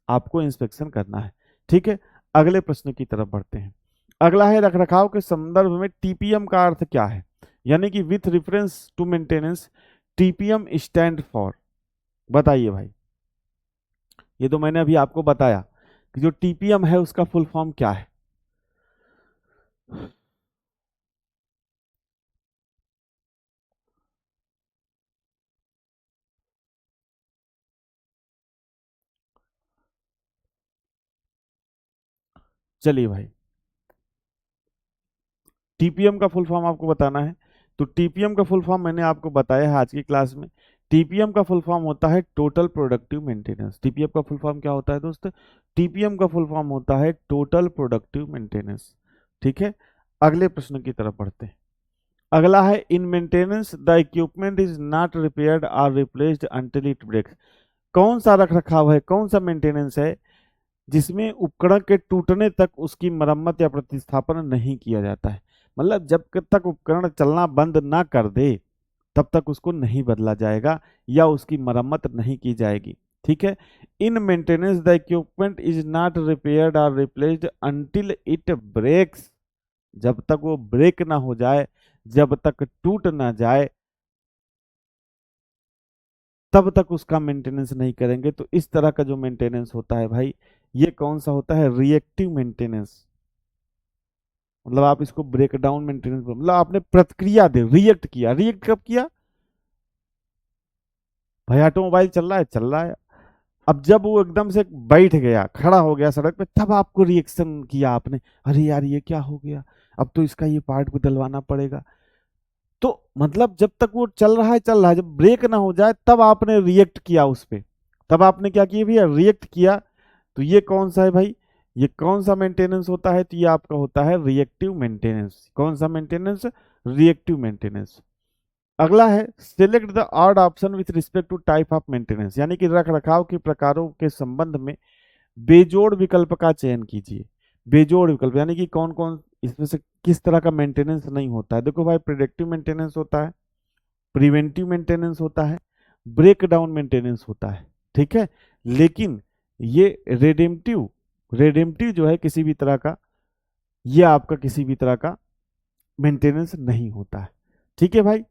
आपको इंस्पेक्शन करना है। ठीक है, अगले प्रश्न की तरफ बढ़ते हैं। अगला है रखरखाव के संदर्भ में टीपीएम का अर्थ क्या है, यानी कि with reference to maintenance TPM stand for, बताइए भाई। ये तो मैंने अभी आपको बताया कि जो टीपीएम है उसका फुल फॉर्म क्या है। चलिए भाई, टीपीएम का फुल फॉर्म आपको बताना है, तो टीपीएम का फुल फॉर्म मैंने आपको बताया है आज की क्लास में। टीपीएम का फुल फॉर्म होता है टोटल प्रोडक्टिव मेंटेनेंस। टीपीएम का फुल फॉर्म क्या होता है दोस्त? टीपीएम का फुल फॉर्म होता है टोटल प्रोडक्टिव मेंटेनेंस। ठीक है, अगले प्रश्न की तरफ बढ़ते हैं। अगला है in maintenance the equipment is not repaired और रिप्लेस्ड अंटिल इट ब्रेक्स। कौन सा रख रखाव है, कौन सा मेंटेनेंस है जिसमें उपकरण के टूटने तक उसकी मरम्मत या प्रतिस्थापन नहीं किया जाता है? मतलब जब तक उपकरण चलना बंद ना कर दे तब तक उसको नहीं बदला जाएगा या उसकी मरम्मत नहीं की जाएगी। ठीक है, in maintenance the equipment is not repaired और रिप्लेस्ड अंटिल इट ब्रेक्स। जब तक वो ब्रेक ना हो जाए, जब तक टूट ना जाए, तब तक उसका मेंटेनेंस नहीं करेंगे। तो इस तरह का जो मेंटेनेंस होता है भाई, ये कौन सा होता है? Reactive maintenance. मतलब आप इसको ब्रेक डाउन मेंटेनेंस, मतलब आपने प्रतिक्रिया दे, रिएक्ट किया। रिएक्ट कब किया भाई? ऑटोमोबाइल चल रहा है, चल रहा है, अब जब वो एकदम से बैठ गया, खड़ा हो गया सड़क पे, तब आपको रिएक्शन किया आपने, अरे यार ये क्या हो गया, अब तो इसका ये पार्ट बदलवाना पड़ेगा। तो मतलब जब तक वो चल रहा है, चल रहा है, जब ब्रेक ना हो जाए तब आपने रिएक्ट किया उस पे। तब आपने क्या किया भैया? रिएक्ट किया। तो ये कौन सा है भाई? ये कौन सा मेंटेनेंस होता है? तो ये आपका होता है रिएक्टिव मेंटेनेंस। कौन सा मेंटेनेंस? Reactive maintenance. अगला है select the odd option with respect to type of maintenance, यानी कि रख रखाव के प्रकारों के संबंध में बेजोड़ विकल्प का चयन कीजिए। बेजोड़ विकल्प यानी कि कौन कौन इसमें से किस तरह का मेंटेनेंस नहीं होता है? देखो भाई, प्रिडिक्टिव मेंटेनेंस होता है, प्रिवेंटिव मेंटेनेंस होता है, ब्रेक डाउन मेंटेनेंस होता है। ठीक है, लेकिन ये रेडेम्पटिव, रेडेम्पटिव जो है किसी भी तरह का, ये आपका किसी भी तरह का मेंटेनेंस नहीं होता है। ठीक है भाई,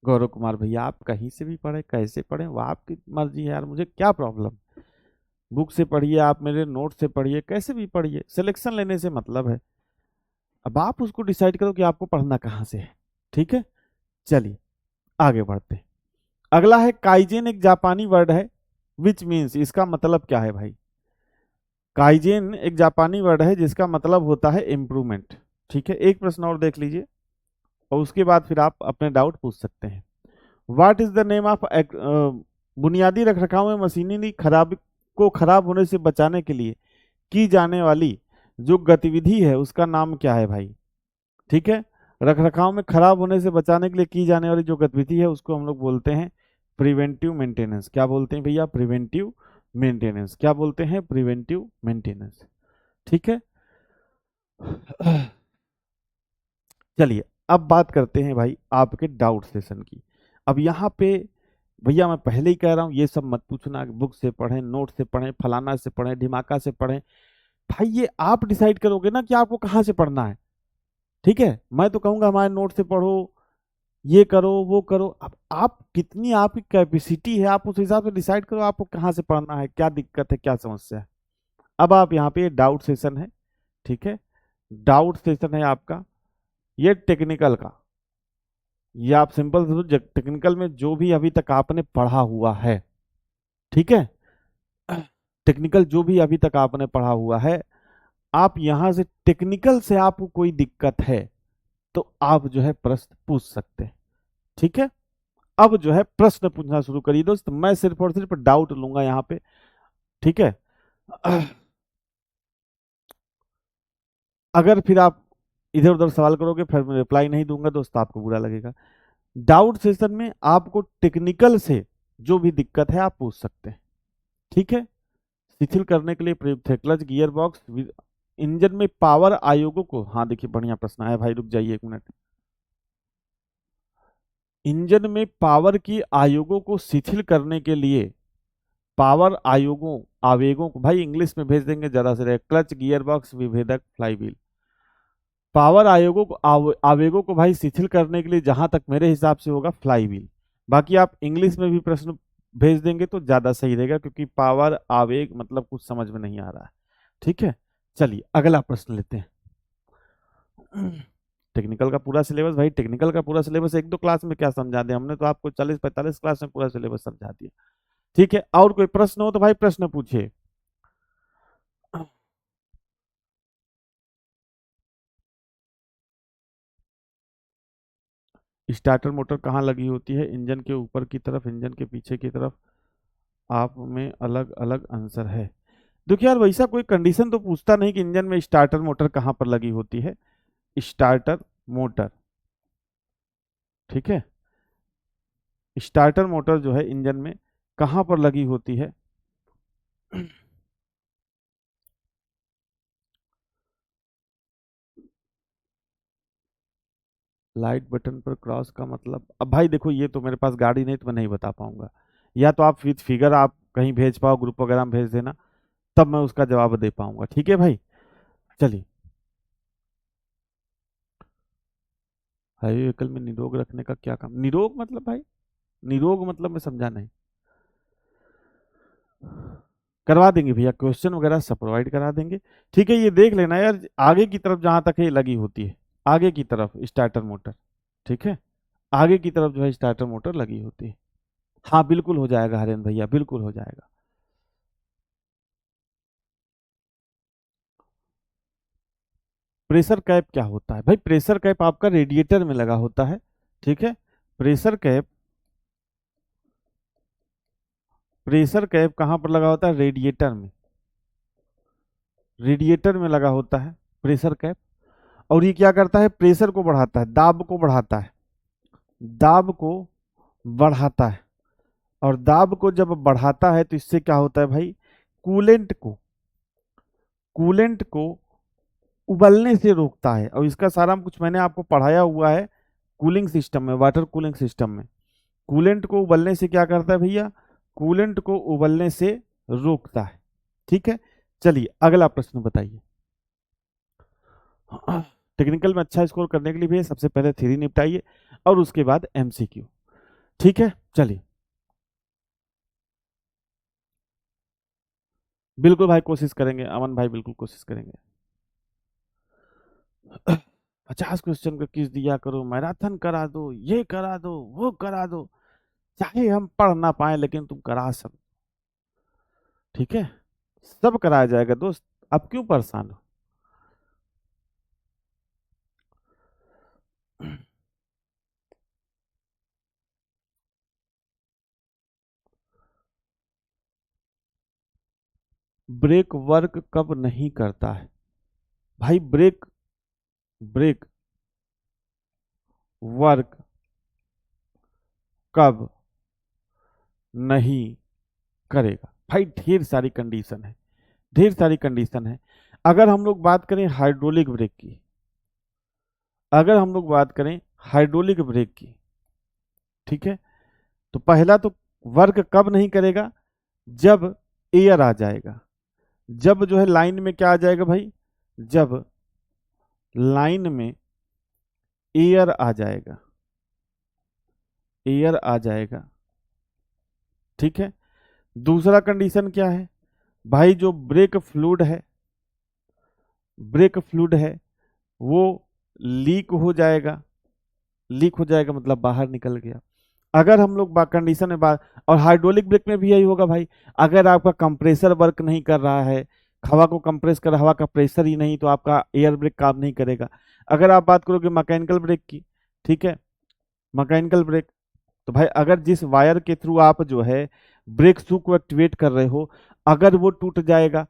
गौरव कुमार भैया आप कहीं से भी पढ़े, कैसे पढ़े, वो आपकी मर्जी है यार, मुझे क्या प्रॉब्लम। बुक से पढ़िए, आप मेरे नोट से पढ़िए, कैसे भी पढ़िए, सिलेक्शन लेने से मतलब है। अब आप उसको डिसाइड करो कि आपको पढ़ना कहाँ से है। ठीक है, चलिए आगे बढ़ते हैं। अगला है काइजेन, एक जापानी वर्ड है विच मीन्स, इसका मतलब क्या है भाई? काइजेन एक जापानी वर्ड है जिसका मतलब होता है इम्प्रूवमेंट। ठीक है, एक प्रश्न और देख लीजिए और उसके बाद फिर आप अपने डाउट पूछ सकते हैं। What is the name of, बुनियादी रखरखाव में मशीनरी खराब को खराब होने से बचाने के लिए की जाने वाली जो गतिविधि है उसका नाम क्या है भाई? ठीक है, रखरखाव में खराब होने से बचाने के लिए की जाने वाली जो गतिविधि है उसको हम लोग बोलते हैं प्रिवेंटिव मेंटेनेंस। क्या बोलते हैं भैया? Preventive maintenance. क्या बोलते हैं? Preventive maintenance. ठीक है, चलिए अब बात करते हैं भाई आपके डाउट सेशन की। अब यहाँ पे भैया मैं पहले ही कह रहा हूँ, ये सब मत पूछना, बुक से पढ़ें, नोट से पढ़ें, फलाना से पढ़ें, ढिमाका से पढ़ें। भाई ये आप डिसाइड करोगे ना कि आपको कहाँ से पढ़ना है। ठीक है, मैं तो कहूंगा हमारे नोट से पढ़ो, ये करो, वो करो। अब आप कितनी आपकी कैपेसिटी है, आप उस हिसाब से डिसाइड करो आपको कहाँ से पढ़ना है, क्या दिक्कत है, क्या समस्या है। अब आप यहाँ पे डाउट सेशन है। ठीक है, डाउट सेशन है आपका, ये टेक्निकल का, ये आप सिंपल समझो, टेक्निकल में जो भी अभी तक आपने पढ़ा हुआ है। ठीक है, टेक्निकल जो भी अभी तक आपने पढ़ा हुआ है, आप यहां से टेक्निकल से आपको कोई दिक्कत है तो आप जो है प्रश्न पूछ सकते हैं। ठीक है, अब जो है प्रश्न पूछना शुरू करिए दोस्त, मैं सिर्फ और सिर्फ डाउट लूंगा यहाँ पे। ठीक है, अगर फिर आप इधर उधर सवाल करोगे फिर मैं रिप्लाई नहीं दूंगा दोस्त, आपको बुरा लगेगा। डाउट सेशन में आपको टेक्निकल से जो भी दिक्कत है आप पूछ सकते हैं। ठीक है, शिथिल करने के लिए प्रयुक्त है क्लच गियर बॉक्स, इंजन में पावर आयोगों को, हाँ देखिए बढ़िया प्रश्न आया भाई, रुक जाइए एक मिनट। इंजन में पावर की आयोगों को शिथिल करने के लिए पावर आयोगों आवेगों को भाई इंग्लिश में भेज देंगे ज्यादा से रहेगा, क्लच, गियर बॉक्स, विभेदक, फ्लाईव्हील। पावर आयोगों को आवेगों को भाई शिथिल करने के लिए जहां तक मेरे हिसाब से होगा फ्लाईव्हील। बाकी आप इंग्लिश में भी प्रश्न भेज देंगे तो ज्यादा सही रहेगा, क्योंकि पावर आवेग मतलब कुछ समझ में नहीं आ रहा है। ठीक है, चलिए अगला प्रश्न लेते हैं। टेक्निकल का पूरा सिलेबस, भाई टेक्निकल का पूरा सिलेबस एक दो क्लास में क्या समझा दिया हमने, तो आपको 40-45 क्लास में पूरा सिलेबस समझा दिया। ठीक है, और कोई प्रश्न हो तो भाई प्रश्न पूछिए। स्टार्टर मोटर कहाँ लगी होती है? इंजन के ऊपर की तरफ, इंजन के पीछे की तरफ। आप में अलग अलग आंसर है। देखिए यार, वैसा कोई कंडीशन तो पूछता नहीं कि इंजन में स्टार्टर मोटर कहाँ पर लगी होती है। स्टार्टर मोटर, ठीक है, स्टार्टर मोटर जो है इंजन में कहाँ पर लगी होती है? लाइट बटन पर क्रॉस का मतलब, अब भाई देखो ये तो मेरे पास गाड़ी नहीं तो मैं नहीं बता पाऊंगा, या तो आप विथ फिगर आप कहीं भेज पाओ, ग्रुप वगैरह में भेज देना, तब मैं उसका जवाब दे पाऊंगा। ठीक है भाई, चलिए। हाईवे व्हीकल में निरोग रखने का क्या काम? निरोग मतलब भाई, निरोग मतलब मैं समझा नहीं। करवा देंगे भैया, क्वेश्चन वगैरह सब प्रोवाइड करा देंगे। ठीक है, ये देख लेना यार, आगे की तरफ जहां तक है लगी होती है, आगे की तरफ स्टार्टर मोटर। ठीक है, आगे की तरफ जो है स्टार्टर मोटर लगी होती है। हाँ बिल्कुल हो जाएगा हरेन भैया, बिल्कुल हो जाएगा। प्रेशर कैप क्या होता है? भाई प्रेशर कैप आपका रेडिएटर में लगा होता है। ठीक है, प्रेशर कैप, प्रेशर कैप कहाँ पर लगा होता है? रेडिएटर में, रेडिएटर में लगा होता है प्रेशर कैप। और ये क्या करता है? प्रेशर को बढ़ाता है, दाब को बढ़ाता है, दाब को बढ़ाता है। और दाब को जब बढ़ाता है तो इससे क्या होता है भाई? कूलेंट को, कूलेंट को उबलने से रोकता है। और इसका सारा कुछ मैंने आपको पढ़ाया हुआ है कूलिंग सिस्टम में, वाटर कूलिंग सिस्टम में। कूलेंट को उबलने से क्या करता है भैया? कूलेंट को उबलने से रोकता है। ठीक है, चलिए अगला प्रश्न बताइए। टेक्निकल में अच्छा स्कोर करने के लिए भी सबसे पहले थ्योरी निपटाइए और उसके बाद एमसीक्यू। ठीक है, चलिए। बिल्कुल भाई कोशिश करेंगे, अमन भाई बिल्कुल कोशिश करेंगे। 50 क्वेश्चन का क्विज दिया करो, मैराथन करा दो, ये करा दो, वो करा दो, चाहे हम पढ़ ना पाए लेकिन तुम करा सब। ठीक है, सब कराया जाएगा दोस्त, अब क्यों परेशान हो? ब्रेक वर्क कब नहीं करता है? भाई ब्रेक, ब्रेक वर्क कब नहीं करेगा? भाई ढेर सारी कंडीशन है, ढेर सारी कंडीशन है। अगर हम लोग बात करें हाइड्रोलिक ब्रेक की, अगर हम लोग बात करें हाइड्रोलिक ब्रेक की, ठीक है, तो पहला तो वर्क कब नहीं करेगा? जब एयर आ जाएगा, जब जो है लाइन में क्या आ जाएगा भाई? जब लाइन में एयर आ जाएगा, एयर आ जाएगा। ठीक है, दूसरा कंडीशन क्या है भाई? जो ब्रेक फ्लूइड है, ब्रेक फ्लूइड है वो लीक हो जाएगा, लीक हो जाएगा मतलब बाहर निकल गया। अगर हम लोग कंडीशन में बात, और हाइड्रोलिक ब्रेक में भी यही होगा भाई, अगर आपका कंप्रेसर वर्क नहीं कर रहा है, हवा को कंप्रेस कर, हवा का प्रेशर ही नहीं, तो आपका एयर ब्रेक काम नहीं करेगा। अगर आप बात करोगे मैकेनिकल ब्रेक की, ठीक है, मैकेनिकल ब्रेक, तो भाई अगर जिस वायर के थ्रू आप जो है ब्रेक शू को एक्टिवेट कर रहे हो, अगर वो टूट जाएगा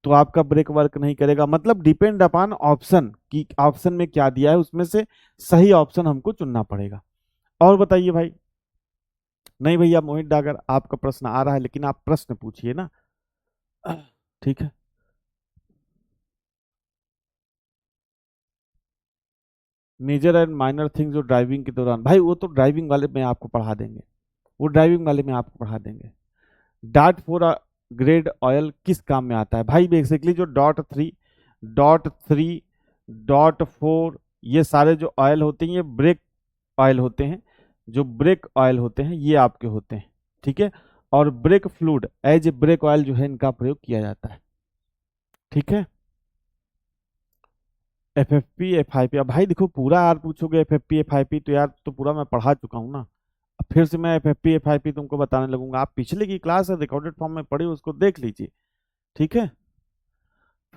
तो आपका ब्रेक वर्क नहीं करेगा। मतलब डिपेंड अपॉन ऑप्शन कि ऑप्शन में क्या दिया है उसमें से सही ऑप्शन हमको चुनना पड़ेगा। और बताइए भाई। नहीं भैया मोहित डागर, आपका प्रश्न आ रहा है लेकिन आप प्रश्न पूछिए ना। ठीक है, मेजर एंड माइनर थिंग्स जो ड्राइविंग के दौरान, भाई वो तो ड्राइविंग वाले में आपको पढ़ा देंगे, वो ड्राइविंग वाले में आपको पढ़ा देंगे। डॉट फोर ग्रेड ऑयल किस काम में आता है? भाई बेसिकली जो डॉट थ्री डॉट फोर ये सारे जो ऑयल होते हैं ये ब्रेक ऑयल होते हैं। जो ब्रेक ऑयल होते हैं ये आपके होते हैं, ठीक है। और brake fluid as a brake oil जो है इनका प्रयोग किया जाता है, ठीक है। F F P F I P, अब भाई देखो पूरा यार पूछोगे F F P F I P तो यार तो पूरा मैं पढ़ा चुका हूँ ना। अब फिर से मैं F F P F I P तुमको बताने लगूंगा। आप पिछले की क्लास रिकॉर्डेड फॉर्म में पढ़ी उसको देख लीजिए, ठीक है।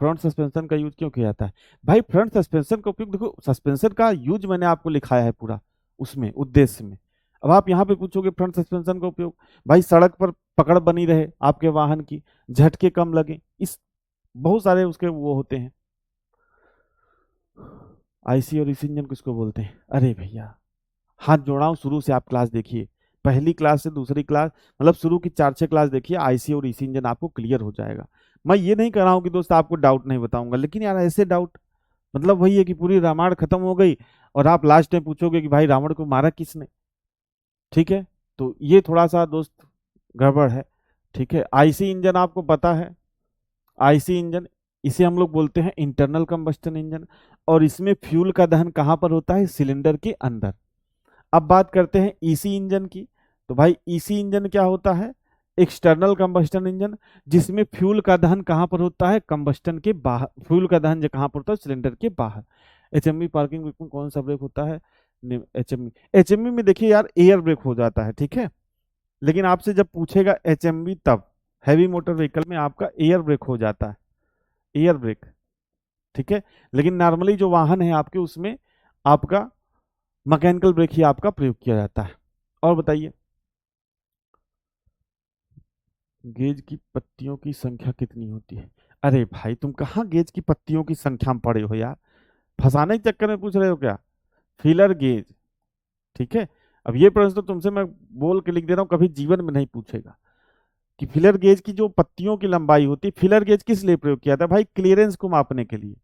फ्रंट सस्पेंशन का यूज क्यों किया जाता है? भाई फ्रंट सस्पेंशन का उपयोग देखो, सस्पेंशन का यूज मैंने आपको लिखाया है पूरा उसमें उद्देश्य में। अब आप यहाँ पे पूछोगे फ्रंट सस्पेंशन का उपयोग, भाई सड़क पर पकड़ बनी रहे आपके वाहन की, झटके कम लगे, इस बहुत सारे उसके वो होते हैं। आईसी और इसी इंजन किसको बोलते हैं? अरे भैया हाथ जोड़ा हूं, शुरू से आप क्लास देखिए, पहली क्लास से दूसरी क्लास, मतलब शुरू की 4-6 क्लास देखिए, आईसी और इसी इंजन आपको क्लियर हो जाएगा। मैं ये नहीं कर रहा हूँ कि दोस्त आपको डाउट नहीं बताऊंगा, लेकिन यार ऐसे डाउट मतलब वही है कि पूरी रामायण खत्म हो गई और आप लास्ट में पूछोगे कि भाई रावण को मारा किसने, ठीक है। तो ये थोड़ा सा दोस्त गड़बड़ है, ठीक है। आईसी इंजन आपको पता है, आईसी इंजन इसे हम लोग बोलते हैं इंटरनल कंबस्टन इंजन, और इसमें फ्यूल का दहन कहाँ पर होता है? सिलेंडर के अंदर। अब बात करते हैं ईसी इंजन की, तो भाई ईसी इंजन क्या होता है? एक्सटर्नल कंबस्टन इंजन, जिसमें फ्यूल का दहन कहाँ पर होता है? कंबस्टन के बाहर। फ्यूल का दहन जो कहाँ पर होता है? सिलेंडर के बाहर। एचएमवी पार्किंग ब्रेक में कौन सा ब्रेक होता है? एचएमवी, एचएमवी में देखिए यार एयर ब्रेक हो जाता है, ठीक है। लेकिन आपसे जब पूछेगा एचएमवी तब हैवी मोटर व्हीकल में आपका एयर ब्रेक हो जाता है, एयर ब्रेक, ठीक है। लेकिन नॉर्मली जो वाहन है आपके उसमें आपका मैकेनिकल ब्रेक ही आपका प्रयोग किया जाता है। और बताइए, गेज की पत्तियों की संख्या कितनी होती है? अरे भाई तुम कहाँ गेज की पत्तियों की संख्या में पड़े हो यार, फंसाने के चक्कर में पूछ रहे हो क्या? फीलर गेज, ठीक है। अब ये प्रश्न तो तुमसे मैं बोल के लिख दे रहा हूँ, कभी जीवन में नहीं पूछेगा कि फिलर गेज की जो पत्तियों की लंबाई होती है। फिलर गेज किस लिए प्रयोग किया था भाई? क्लियरेंस को मापने के लिए,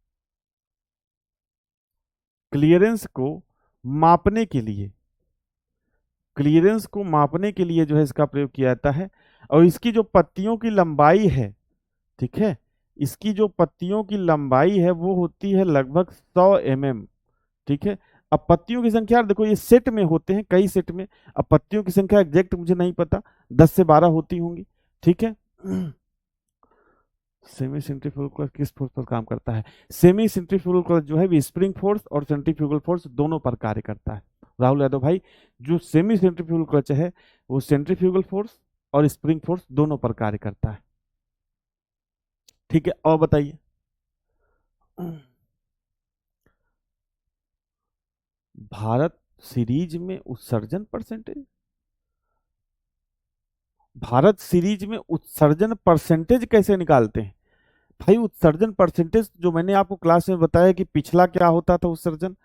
क्लियरेंस को मापने के लिए, क्लियरेंस को मापने के लिए जो है इसका प्रयोग किया जाता है। और इसकी जो पत्तियों की लंबाई है, ठीक है, इसकी जो पत्तियों की लंबाई है वो होती है लगभग 100 mm, ठीक है। अब पत्तियों की संख्या देखो ये सेट में होते हैं, कई सेट में। अब पत्तियों की संख्या एग्जैक्ट मुझे नहीं पता, 10 से 12 होती होंगी, ठीक है। सेमी सेंट्रीफ्यूगल क्लच किस फोर्स पर काम करता है? सेमी सेंट्रीफ्यूगल क्लच जो है वो स्प्रिंग फोर्स और सेंट्रीफ्यूगल फोर्स दोनों पर कार्य करता है। राहुल यादव भाई, जो सेमी सेंट्रीफ्यूगल क्लच है वो सेंट्रीफ्यूगल फोर्स और स्प्रिंग फोर्स दोनों पर कार्य करता है, ठीक है। और बताइए, भारत सीरीज में उत्सर्जन परसेंटेज, भारत सीरीज में उत्सर्जन परसेंटेज कैसे निकालते हैं? भाई उत्सर्जन परसेंटेज जो मैंने आपको क्लास में बताया कि पिछला क्या होता था उत्सर्जन,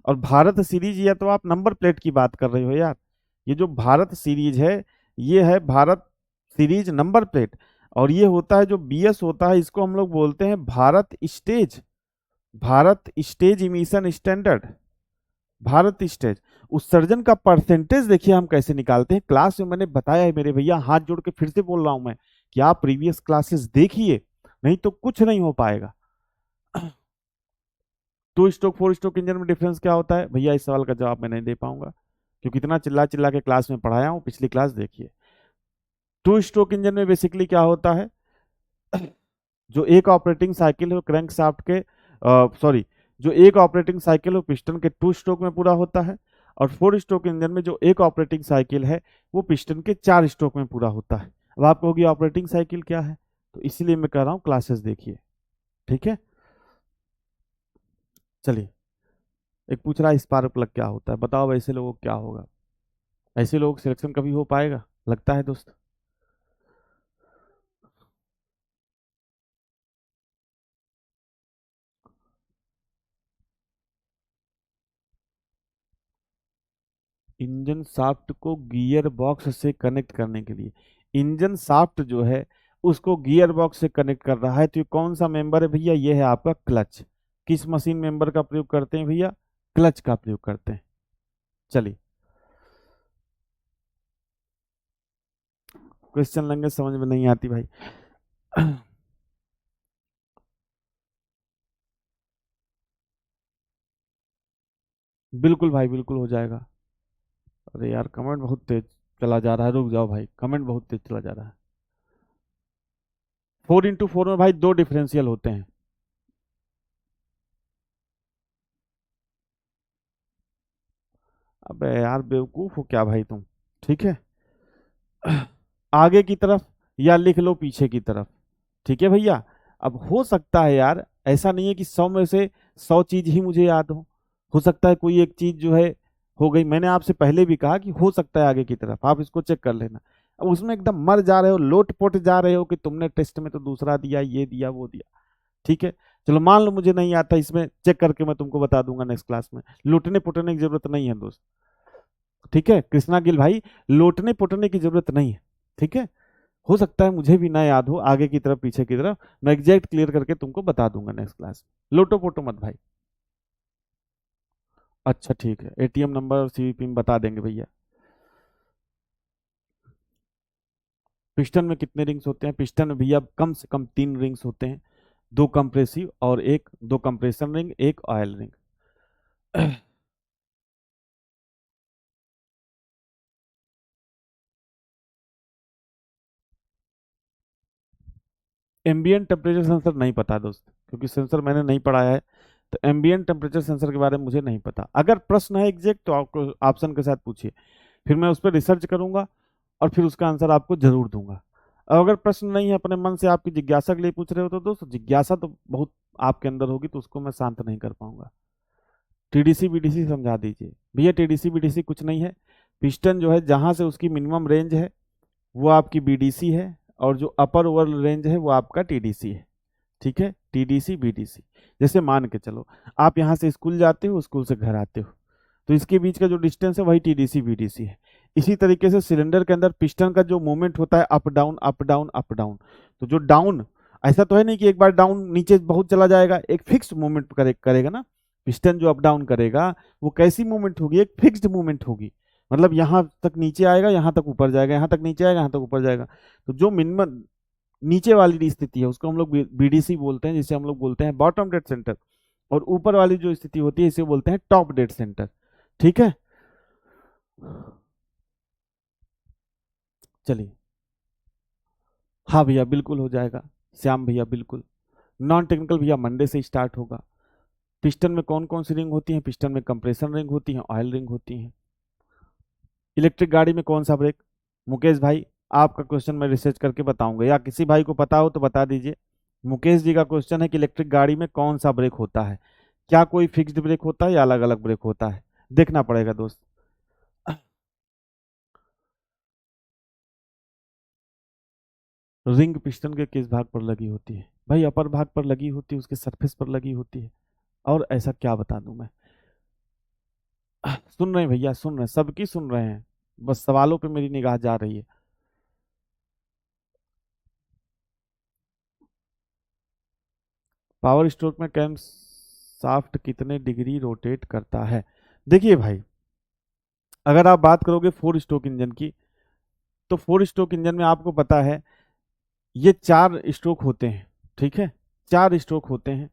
और भारत सीरीज, या तो आप नंबर प्लेट की बात कर रहे हो यार। ये जो भारत सीरीज है ये है भारत सीरीज नंबर प्लेट, और ये होता है जो बीएस होता है इसको हम लोग बोलते हैं Bharat stage, Bharat stage emission standard, Bharat stage. उत्सर्जन का परसेंटेज देखिए हम कैसे निकालते हैं, क्लास में मैंने बताया है मेरे भैया, हाथ जोड़ के फिर से बोल रहा हूं मैं कि आप प्रीवियस क्लासेस देखिए, नहीं तो कुछ नहीं हो पाएगा। Two stroke four stroke engine में डिफरेंस क्या होता है? भैया इस सवाल का जवाब मैं नहीं दे पाऊंगा क्योंकि इतना चिल्ला चिल्ला के क्लास में पढ़ाया हूँ, पिछली क्लास देखिए। टू स्ट्रोक इंजन में बेसिकली क्या होता है, जो एक ऑपरेटिंग साइकिल है क्रैंक शाफ्ट के, सॉरी, जो एक ऑपरेटिंग साइकिल है पिस्टन के 2 स्ट्रोक में पूरा होता है, और 4 स्ट्रोक इंजन में जो एक ऑपरेटिंग साइकिल है वो पिस्टन के 4 स्ट्रोक में पूरा होता है। अब आप कहोगे ऑपरेटिंग साइकिल क्या है, तो इसीलिए मैं कह रहा हूँ क्लासेस देखिए, ठीक है। चलिए, एक पूछ रहा है स्पार्क प्लग क्या होता है, बताओ ऐसे लोगों को क्या होगा? ऐसे लोगों का सिलेक्शन कभी हो पाएगा लगता है दोस्त? इंजन शाफ्ट को गियर बॉक्स से कनेक्ट करने के लिए, इंजन शाफ्ट जो है उसको गियर बॉक्स से कनेक्ट कर रहा है, तो ये कौन सा मेंबर है भैया? ये है आपका क्लच। किस मशीन मेंबर का प्रयोग करते हैं भैया? क्लच का प्रयोग करते हैं। चलिए, क्वेश्चन लैंग्वेज समझ में नहीं आती भाई। बिल्कुल भाई, बिल्कुल हो जाएगा। अरे यार कमेंट बहुत तेज चला जा रहा है, रुक जाओ भाई, कमेंट बहुत तेज चला जा रहा है। 4x4 में भाई दो डिफरेंशियल होते हैं। अबे यार बेवकूफ हो क्या भाई तुम। ठीक है, आगे की तरफ या लिख लो पीछे की तरफ। ठीक है भैया। अब हो सकता है यार, ऐसा नहीं है कि 100 में से 100 चीज ही मुझे याद हो सकता है कोई एक चीज जो है हो गई। मैंने आपसे पहले भी कहा कि हो सकता है आगे की तरफ, आप इसको चेक कर लेना। अब उसमें एकदम मर जा रहे हो, लोट पोट जा रहे हो कि तुमने टेस्ट में तो दूसरा दिया, ये दिया वो दिया। ठीक है, चलो मान लो मुझे नहीं आता, इसमें चेक करके मैं तुमको बता दूंगा नेक्स्ट क्लास में। लूटने पुटने की जरूरत नहीं है दोस्त। ठीक है कृष्णा गिल भाई, लोटने पोटने की जरूरत नहीं है। ठीक है, हो सकता है मुझे भी ना याद हो आगे की तरफ पीछे की तरफ, मैं एग्जैक्ट क्लियर करके तुमको बता दूंगा नेक्स्ट क्लास में। लोटो पोटो मत भाई। अच्छा ठीक है, एटीएम नंबर और सीवी पिन बता देंगे भैया। पिस्टन में कितने रिंग्स होते हैं? पिस्टन में भैया कम से कम 3 रिंग्स होते हैं, दो कंप्रेसिव और एक, दो कंप्रेशन रिंग, एक oil ring. Ambient temperature sensor नहीं पता दोस्त, क्योंकि सेंसर मैंने नहीं पढ़ाया है, तो एम्बियंट टेम्परेचर सेंसर के बारे में मुझे नहीं पता। अगर प्रश्न है एग्जैक्ट तो आपको ऑप्शन के साथ पूछिए, फिर मैं उस पर रिसर्च करूंगा और फिर उसका आंसर आपको जरूर दूंगा। और अगर प्रश्न नहीं है, अपने मन से आपकी जिज्ञासा के लिए पूछ रहे हो, तो दोस्तों जिज्ञासा तो बहुत आपके अंदर होगी, तो उसको मैं शांत नहीं कर पाऊंगा। टीडीसी बीडीसी समझा दीजिए भैया। टीडीसी बीडीसी कुछ नहीं है, पिस्टन जो है जहां से उसकी मिनिमम रेंज है वो आपकी बीडीसी है, और जो अपर ओवर रेंज है वो आपका टीडीसी है। ठीक है, टीडीसी बीडीसी। जैसे मान के चलो आप यहाँ से स्कूल जाते हो, स्कूल से घर आते हो, तो इसके बीच का जो डिस्टेंस है वही टीडीसी बीडीसी है। इसी तरीके से सिलेंडर के अंदर पिस्टन का जो मूवमेंट होता है up down up down up down, तो जो डाउन, ऐसा तो है नहीं कि एक बार डाउन नीचे बहुत चला जाएगा, एक फिक्स्ड मूवमेंट करेगा ना। पिस्टन जो अप डाउन करेगा वो कैसी मूवमेंट होगी? एक फिक्स्ड मूवमेंट होगी। मतलब यहाँ तक नीचे आएगा, यहाँ तक ऊपर जाएगा, यहाँ तक नीचे आएगा, यहाँ तक ऊपर जाएगा। तो जो मिनिमम नीचे वाली स्थिति है उसको हम लोग बीडीसी बोलते हैं, जिसे हम लोग बोलते हैं बॉटम डेड सेंटर। और ऊपर वाली जो स्थिति होती है इसे बोलते हैं टॉप डेड सेंटर। ठीक है, चलिए। हाँ भैया बिल्कुल हो जाएगा, श्याम भैया बिल्कुल। नॉन टेक्निकल भैया मंडे से स्टार्ट होगा। पिस्टन में कौन कौन सी रिंग होती है? पिस्टन में कंप्रेशन रिंग होती है, ऑयल रिंग होती है। इलेक्ट्रिक गाड़ी में कौन सा ब्रेक? मुकेश भाई आपका क्वेश्चन मैं रिसर्च करके बताऊंगा, या किसी भाई को पता हो तो बता दीजिए। मुकेश जी का क्वेश्चन है कि इलेक्ट्रिक गाड़ी में कौन सा ब्रेक होता है? क्या कोई फिक्स्ड ब्रेक होता है या अलग अलग ब्रेक होता है? देखना पड़ेगा दोस्त। रिंग पिस्टन के किस भाग पर लगी होती है? भाई अपर भाग पर लगी होती है, उसके सरफेस पर लगी होती है। और ऐसा क्या बता दूं मैं। सुन रहे हैं भैया, सुन रहे हैं, सबकी सुन रहे हैं, बस सवालों पे मेरी निगाह जा रही है। पावर स्ट्रोक में कैम शाफ्ट कितने डिग्री रोटेट करता है? देखिए भाई, अगर आप बात करोगे 4 स्ट्रोक इंजन की, तो 4 स्ट्रोक इंजन में आपको पता है ये 4 स्ट्रोक होते हैं। ठीक है, 4 स्ट्रोक होते हैं।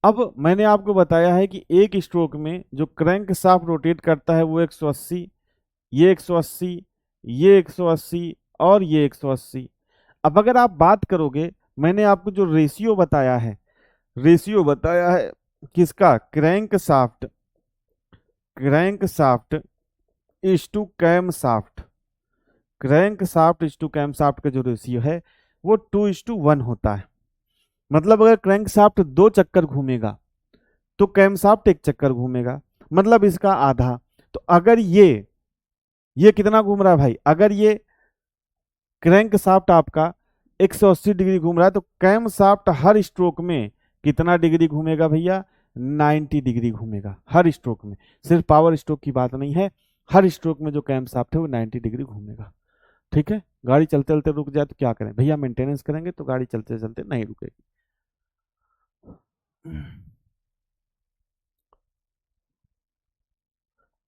अब मैंने आपको बताया है कि एक स्ट्रोक में जो क्रैंक शाफ्ट रोटेट करता है वो 180, ये 180, ये 180 और ये 180। अब अगर आप बात करोगे, मैंने आपको जो रेशियो बताया है, रेशियो बताया है किसका? Crankshaft is to camshaft. Crankshaft is to camshaft का जो रेशियो है वो 2:1 होता है। मतलब अगर क्रैंक शाफ्ट 2 चक्कर घूमेगा तो कैम शाफ्ट 1 चक्कर घूमेगा, मतलब इसका आधा। तो अगर ये कितना घूम रहा है भाई? अगर ये क्रैंक शाफ्ट आपका 180 डिग्री घूम रहा है, तो कैम शाफ्ट हर स्ट्रोक में कितना डिग्री घूमेगा भैया? 90 डिग्री घूमेगा हर स्ट्रोक में। सिर्फ पावर स्ट्रोक की बात नहीं है, हर स्ट्रोक में जो कैम शाफ्ट है वो 90 डिग्री घूमेगा। ठीक है, गाड़ी चलते चलते रुक जाए तो क्या करें भैया? मेंटेनेंस करेंगे तो गाड़ी चलते चलते नहीं रुकेगी।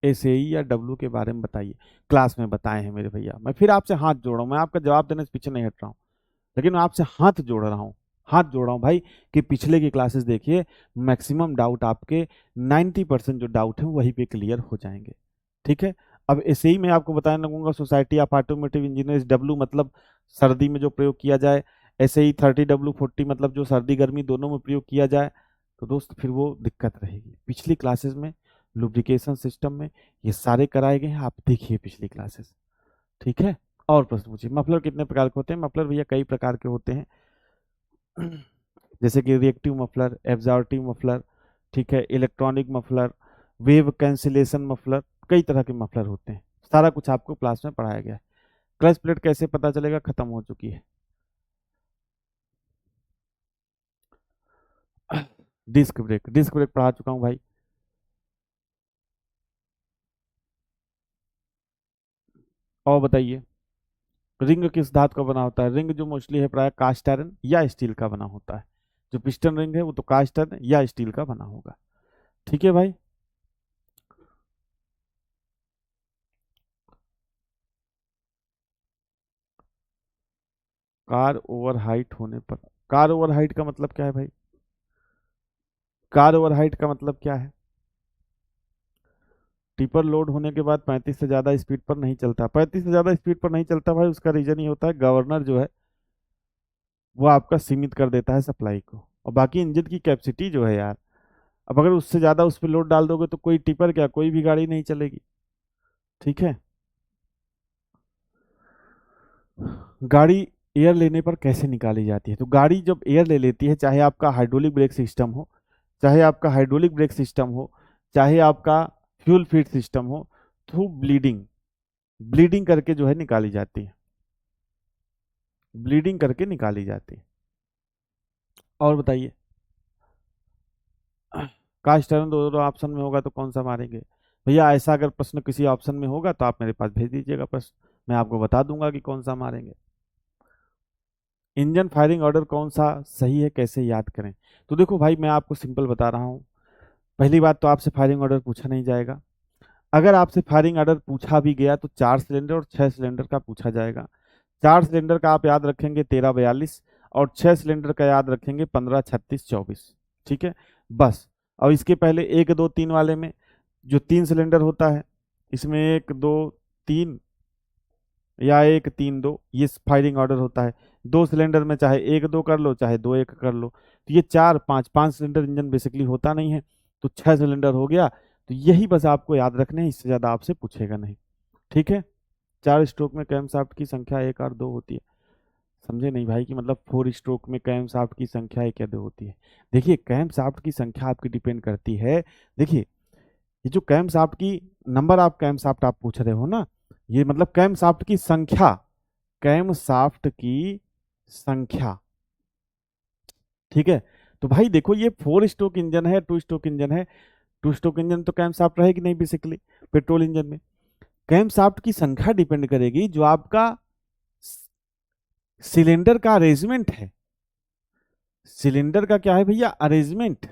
एसएई या डब्ल्यू के बारे में बताइए। क्लास में बताए हैं मेरे भैया, मैं फिर आपसे हाथ जोड़ रहा हूँ, मैं आपका जवाब देने से पीछे नहीं हट रहा हूँ, लेकिन मैं आपसे हाथ जोड़ रहा हूँ, हाथ जोड़ रहा हूँ भाई, कि पिछले की क्लासेस देखिए, मैक्सिमम डाउट आपके 90% जो डाउट है वहीं पे क्लियर हो जाएंगे। ठीक है, अब ऐसे ही मैं आपको बताने लगूंगा society of automotive engineers, W मतलब सर्दी में जो प्रयोग किया जाए, ऐसे ही 30W40 मतलब जो सर्दी गर्मी दोनों में प्रयोग किया जाए, तो दोस्त फिर वो दिक्कत रहेगी। पिछली क्लासेस में लुब्रिकेशन सिस्टम में ये सारे कराए गए हैं, आप देखिए पिछली क्लासेस। ठीक है, और प्रश्न पूछिए। मफलर कितने प्रकार के होते हैं? मफलर भैया कई प्रकार के होते हैं, जैसे कि रिएक्टिव मफलर, एब्जॉर्टिव मफलर, ठीक है, electronic muffler, wave cancellation muffler, कई तरह के मफलर होते हैं, सारा कुछ आपको क्लास में पढ़ाया गया है। क्लच प्लेट कैसे पता चलेगा? खत्म हो चुकी है। डिस्क ब्रेक पढ़ा चुका हूँ भाई। और बताइए, रिंग किस धातु का बना होता है? रिंग जो मोस्टली है प्राय कास्ट आयरन या स्टील का बना होता है। जो पिस्टन रिंग है वो तो कास्ट आयरन या स्टील का बना होगा। ठीक है भाई, कार ओवर हाइट होने पर, कार ओवर हाइट का मतलब क्या है भाई? कार ओवर हाइट का मतलब क्या है? टिपर लोड होने के बाद 35 से ज्यादा स्पीड पर नहीं चलता। 35 से ज्यादा स्पीड पर नहीं चलता भाई, उसका रीजन ये होता है गवर्नर जो है वो आपका सीमित कर देता है सप्लाई को, और बाकी इंजन की कैपेसिटी जो है यार, अब अगर उससे ज्यादा उस पर लोड डाल दोगे तो कोई टिपर क्या, कोई भी गाड़ी नहीं चलेगी। ठीक है, गाड़ी एयर लेने पर कैसे निकाली जाती है? तो गाड़ी जब एयर ले लेती है, चाहे आपका हाइड्रोलिक ब्रेक सिस्टम हो, चाहे आपका हाइड्रोलिक ब्रेक सिस्टम हो, चाहे आपका फ्यूल फीड सिस्टम हो, थ्रू ब्लीडिंग, ब्लीडिंग करके जो है निकाली जाती है, ब्लीडिंग करके निकाली जाती है। और बताइए, कास्ट आयरन दोनों ऑप्शन में होगा तो कौन सा मारेंगे? भैया ऐसा अगर प्रश्न किसी ऑप्शन में होगा तो आप मेरे पास भेज दीजिएगा प्रश्न, मैं आपको बता दूंगा कि कौन सा मारेंगे। इंजन फायरिंग ऑर्डर कौन सा सही है, कैसे याद करें? तो देखो भाई, मैं आपको सिंपल बता रहा हूँ। पहली बात तो आपसे फायरिंग ऑर्डर पूछा नहीं जाएगा। अगर आपसे फायरिंग ऑर्डर पूछा भी गया तो 4 सिलेंडर और 6 सिलेंडर का पूछा जाएगा। 4 सिलेंडर का आप याद रखेंगे 1342, और 6 सिलेंडर का याद रखेंगे 153624। ठीक है, बस। और इसके पहले 1 2 3 वाले में जो 3 सिलेंडर होता है, इसमें 1 2 3 या 1 3 2 ये फायरिंग ऑर्डर होता है। 2 सिलेंडर में चाहे 1 2 कर लो, चाहे 2 1 कर लो, तो ये 4 5 5 सिलेंडर इंजन बेसिकली होता नहीं है, तो 6 सिलेंडर हो गया। तो यही बस आपको याद रखने हैं, इससे ज्यादा आपसे पूछेगा नहीं। ठीक है, 4 स्ट्रोक में कैमशाफ्ट की संख्या 1 और 2 होती है। समझे नहीं भाई, कि मतलब 4 स्ट्रोक में कैमशाफ्ट की संख्या 1 या 2 होती है? देखिए, कैमशाफ्ट की संख्या आपकी डिपेंड करती है। देखिए, ये जो कैमशाफ्ट की नंबर आप कैमशाफ्ट आप पूछ रहे हो ना, ये मतलब कैमशाफ्ट की संख्या, कैमशाफ्ट की संख्या। ठीक है, तो भाई देखो, ये 4 स्ट्रोक इंजन है, 2 स्ट्रोक इंजन है। 2 स्ट्रोक इंजन तो कैमशाफ्ट रहेगी नहीं बेसिकली पेट्रोल इंजन में। कैमशाफ्ट की संख्या डिपेंड करेगी जो आपका सिलेंडर का अरेंजमेंट है। सिलेंडर का क्या है भैया? अरेंजमेंट।